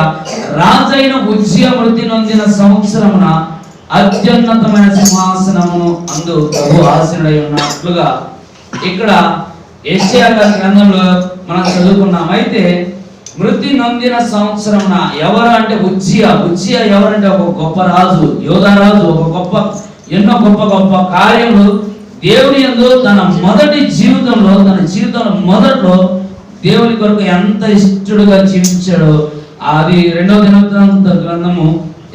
రాజైన ఉజ్జియా మృతి నొందిన సంవత్సరమున అత్యున్నతమైన సింహాసనమును అందు ప్రభు ఆసీనుడై ఉన్నట్లుగా ఇక్కడ యెషయా గ్రంథంలో మనం చదువుకున్నాం. అయితే మృతి నొందిన సంవత్సరమున ఎవరు అంటే ఉజ్జియా ఎవరంటే ఒక గొప్ప రాజు, యోధారాజు, ఎన్నో గొప్ప కార్యములు దేవుని యందు తన జీవితంలో మొదట్లో దేవుని కొరకు ఎంత ఇష్టడుగా జీవించాడో అది 2వ దినవృత్తాంత గ్రంథము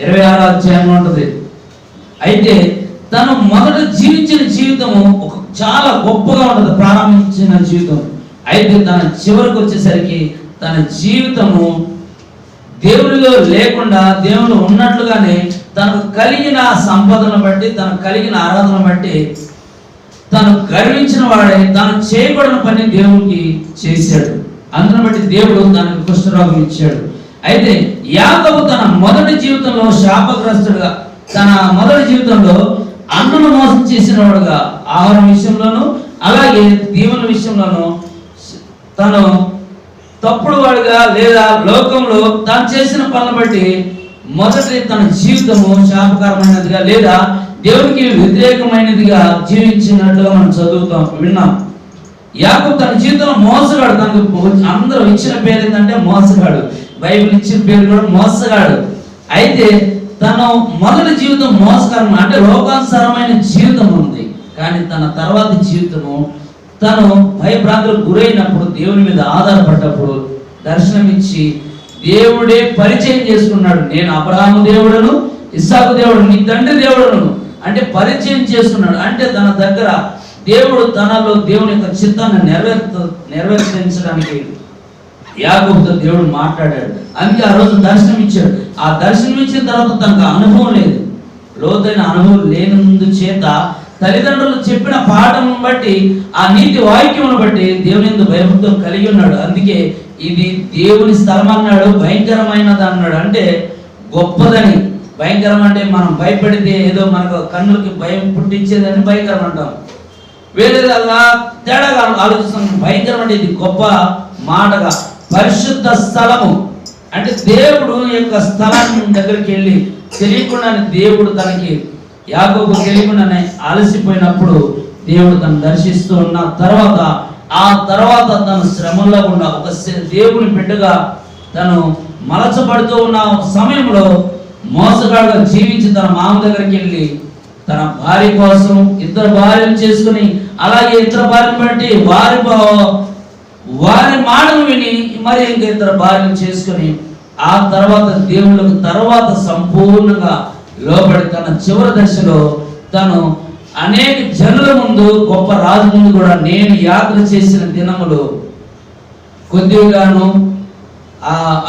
26వ అధ్యాయంలో ఉంటుంది. అయితే తను మొదట జీవించిన జీవితము చాలా గొప్పగా ఉంటుంది, ప్రారంభించిన జీవితం. అయితే తన చివరికి వచ్చేసరికి తన జీవితము దేవునిలో లేకుండా దేవుడు ఉన్నట్లుగానే తనకు కలిగిన సంపదను బట్టి, తనకు కలిగిన ఆరాధన బట్టి తను గర్వించిన వాడే తాను చేయబడిన పని దేవునికి చేశాడు. అందును బట్టి దేవుడు తనకు కుష్ఠరోగం ఇచ్చాడు. అయితే యాకోబు తన మొదటి జీవితంలో శాపగ్రస్తుడుగా, తన మొదటి జీవితంలో అన్నను మోసం చేసిన వాడుగా, ఆహారం విషయంలోనూ అలాగే దీవెన విషయంలోనూ తను తప్పుడు వాడుగా లేదా లోకంలో తాను చేసిన పనులు బట్టి మొదటి తన జీవితము శాపకరమైనదిగా లేదా దేవునికి వ్యతిరేకమైనదిగా జీవించినట్లుగా మనం విన్నాం. యాకోబు తన జీవితంలో మోసగాడు. తనకు అందరూ ఇచ్చిన పేరు ఏంటంటే మోసగాడు. బైబిల్ ఇచ్చిన పేరు కూడా మోసగాడు. అయితే తన మొదటి జీవితం మోసకరం, అంటే లోకానుసారమైన జీవితం ఉంది. కానీ తన తర్వాత జీవితము తను భయభ్రాంతులకు గురైనప్పుడు, దేవుని మీద ఆధారపడ్డప్పుడు దర్శనమిచ్చి దేవుడే పరిచయం చేసుకున్నాడు. నేను అబ్రహాము దేవుడను, ఇస్సాకు దేవుడు, నీ తండ్రి దేవుడను అంటే పరిచయం చేసుకున్నాడు. అంటే తన దగ్గర దేవుడు తనలో దేవుని యొక్క చిత్తాన్ని నెరవేర్చడానికి యాకోబుతో దేవుడు మాట్లాడాడు. అందుకే ఆ రోజు దర్శనం ఇచ్చాడు. ఆ దర్శనం ఇచ్చిన తర్వాత తనకు అనుభవం లేదు, లోతైన అనుభవం లేనందు చేత తల్లిదండ్రులు చెప్పిన పాఠం బట్టి, ఆ నీతి వాక్యమును బట్టి దేవుని యందు భయభక్తులు కలిగి ఉన్నాడు. అందుకే ఇది దేవుని స్థలం అన్నాడు, భయంకరమైనది అన్నాడు. అంటే గొప్పదని. భయంకరం అంటే మనం భయపడితే ఏదో మనకు కన్నులకి భయం పుట్టించేదని భయంకరం అంటాం. వేరేగా తేడాగా ఆలోచిస్తాం. భయంకరం అంటే ఇది గొప్ప మాటగా. పరిశుద్ధ స్థలము అంటే దేవుడు యొక్క స్థలాన్ని దగ్గరికి వెళ్ళి తెలియకుండానే దేవుడు తనకి యాకోబు తెలియకుండానే ఆలసిపోయినప్పుడు దేవుడు తను దర్శిస్తూ ఉన్న తర్వాత ఆ తర్వాత తను శ్రమల్లో ఉన్న ఒక దేవుని బిడ్డగా తను మలచబడుతూ ఉన్న సమయంలో మోసగాడుగా జీవించి తన మామ దగ్గరికి వెళ్ళి తన భార్య కోసం ఇద్దరు భార్యలు చేసుకుని, అలాగే ఇద్దరు భార్యను బట్టి వారి మాటలు విని మరి ఇంకా ఇద్దరు భార్యలు చేసుకుని ఆ తర్వాత దేవుళ్ళకు తర్వాత సంపూర్ణంగా లోబడి తన చివరి దశలో తను అనేక జనుల ముందు, గొప్ప రాజు ముందు కూడా నేను యాత్ర చేసిన దినములు కొద్దిగాను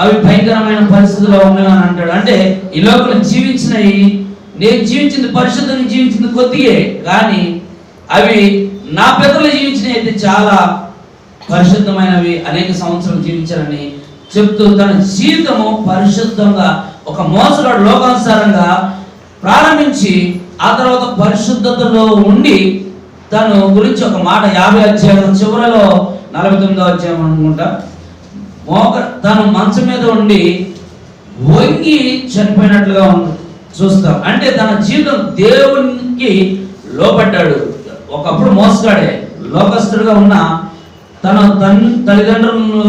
అవి భయంకరమైన పరిస్థితుల్లో ఉన్నాయని అంటాడు. అంటే ఈ లోపల జీవించినవి, నేను జీవించింది పరిశుద్ధంగా జీవించింది కొద్దిగే, కానీ అవి నా పెద్దలు జీవించినవి అయితే చాలా పరిశుద్ధమైనవి, అనేక సంవత్సరాలు జీవించారని చెప్తూ తన జీవితము పరిశుద్ధంగా ఒక మోసగాడు లోకానుసారంగా ప్రారంభించి ఆ తర్వాత పరిశుద్ధతలో ఉండి తను గురించి ఒక మాట 50 అధ్యాయం చివరలో 49వ అధ్యాయం అనుకుంటా, తను మంచం మీద ఉండి వంగి చనిపోయినట్లుగా చూస్తాం. అంటే తన జీవితం దేవునికి లోపడ్డాడు. ఒకప్పుడు మోసగాడే, లోకస్తుడుగా ఉన్న తన తల్లిదండ్రులను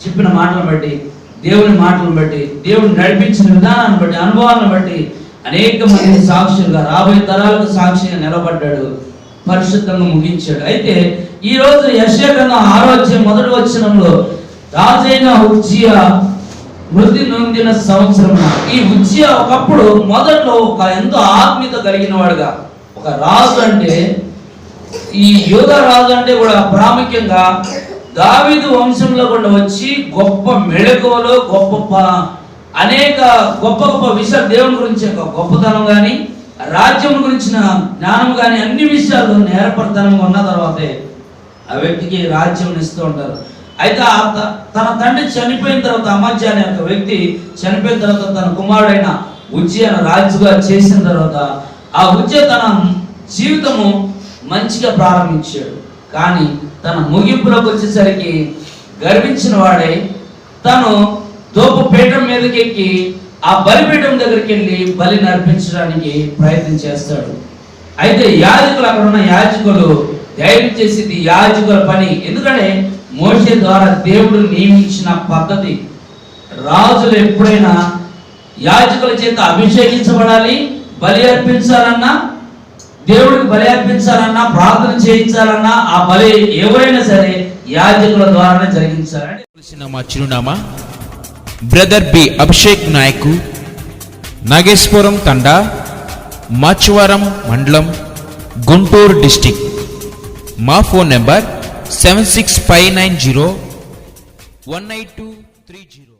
చెప్పిన మాటలను బట్టి, దేవుని మాటలను బట్టి, దేవుని నడిపించిన విధానాన్ని బట్టి, అనుభవాలను బట్టి అనేక మంది సాక్షులుగా, రాబోయే తరాలకు సాక్షిగా నిలబడ్డాడు, పరిశుద్ధంగా ముగించాడు. అయితే ఈ రోజు యెషయా గ్రంథం 6వ అధ్యాయం 1వ వచనంలో రాజైన ఉజ్జియా మృతి నొందిన సంవత్సరం. ఈ ఉజ్జియా ఒకప్పుడు మొదట్లో ఒక ఎంతో ఆత్మీయత కలిగిన వాడుగా, ఒక రాజు అంటే, ఈ యూదా రాజు అంటే కూడా ప్రాముఖ్యంగా దావీదు వంశంలో కూడా వచ్చి గొప్ప మెళకువలు, అనేక గొప్ప విషయాలు, దేవుని గురించి గొప్పతనం కానీ, రాజ్యం గురించిన జ్ఞానం కానీ, అన్ని విషయాల్లో నేర్పరితనం ఉన్న తర్వాతే ఆ వ్యక్తికి రాజ్యం ఇస్తూ ఉంటారు. అయితే తన తండ్రి చనిపోయిన తర్వాత, అమజ్యా అనే ఒక వ్యక్తి చనిపోయిన తర్వాత తన కుమారుడైన ఉజ్జియాను రాజుగా చేసిన తర్వాత ఆ ఉజ్జియా తన జీవితము మంచిగా ప్రారంభించాడు. కానీ తన ముగింపులోకి వచ్చేసరికి గర్వించిన వాడే తను ధూపపీఠం మీదకి ఎక్కి ఆ బలిపీఠం దగ్గరికి వెళ్ళి బలి నర్పించడానికి ప్రయత్నం చేస్తాడు. అయితే యాజకులు, అక్కడ ఉన్న యాజకులు ధైర్యం చేసింది యాజకుల పని. ఎందుకంటే మోషే ద్వారా దేవుడు నియమించిన పద్ధతి, రాజులు ఎప్పుడైనా యాజకుల చేత అభిషేకించబడాలి, బలి అర్పించాలన్నా, దేవుడికి బలి అర్పించాలన్నా, ప్రార్థన చేయించాలన్నా, ఆ బలి ఎవరైనా సరే యాజకుల ద్వారానే జరిగించాలని. మా చిరునామా బ్రదర్ బి అభిషేక్ నాయక్, నాగేశ్వరం తండా, మాచవరం మండలం, గుంటూరు డిస్టిక్. మా ఫోన్ నెంబర్ 7659018230.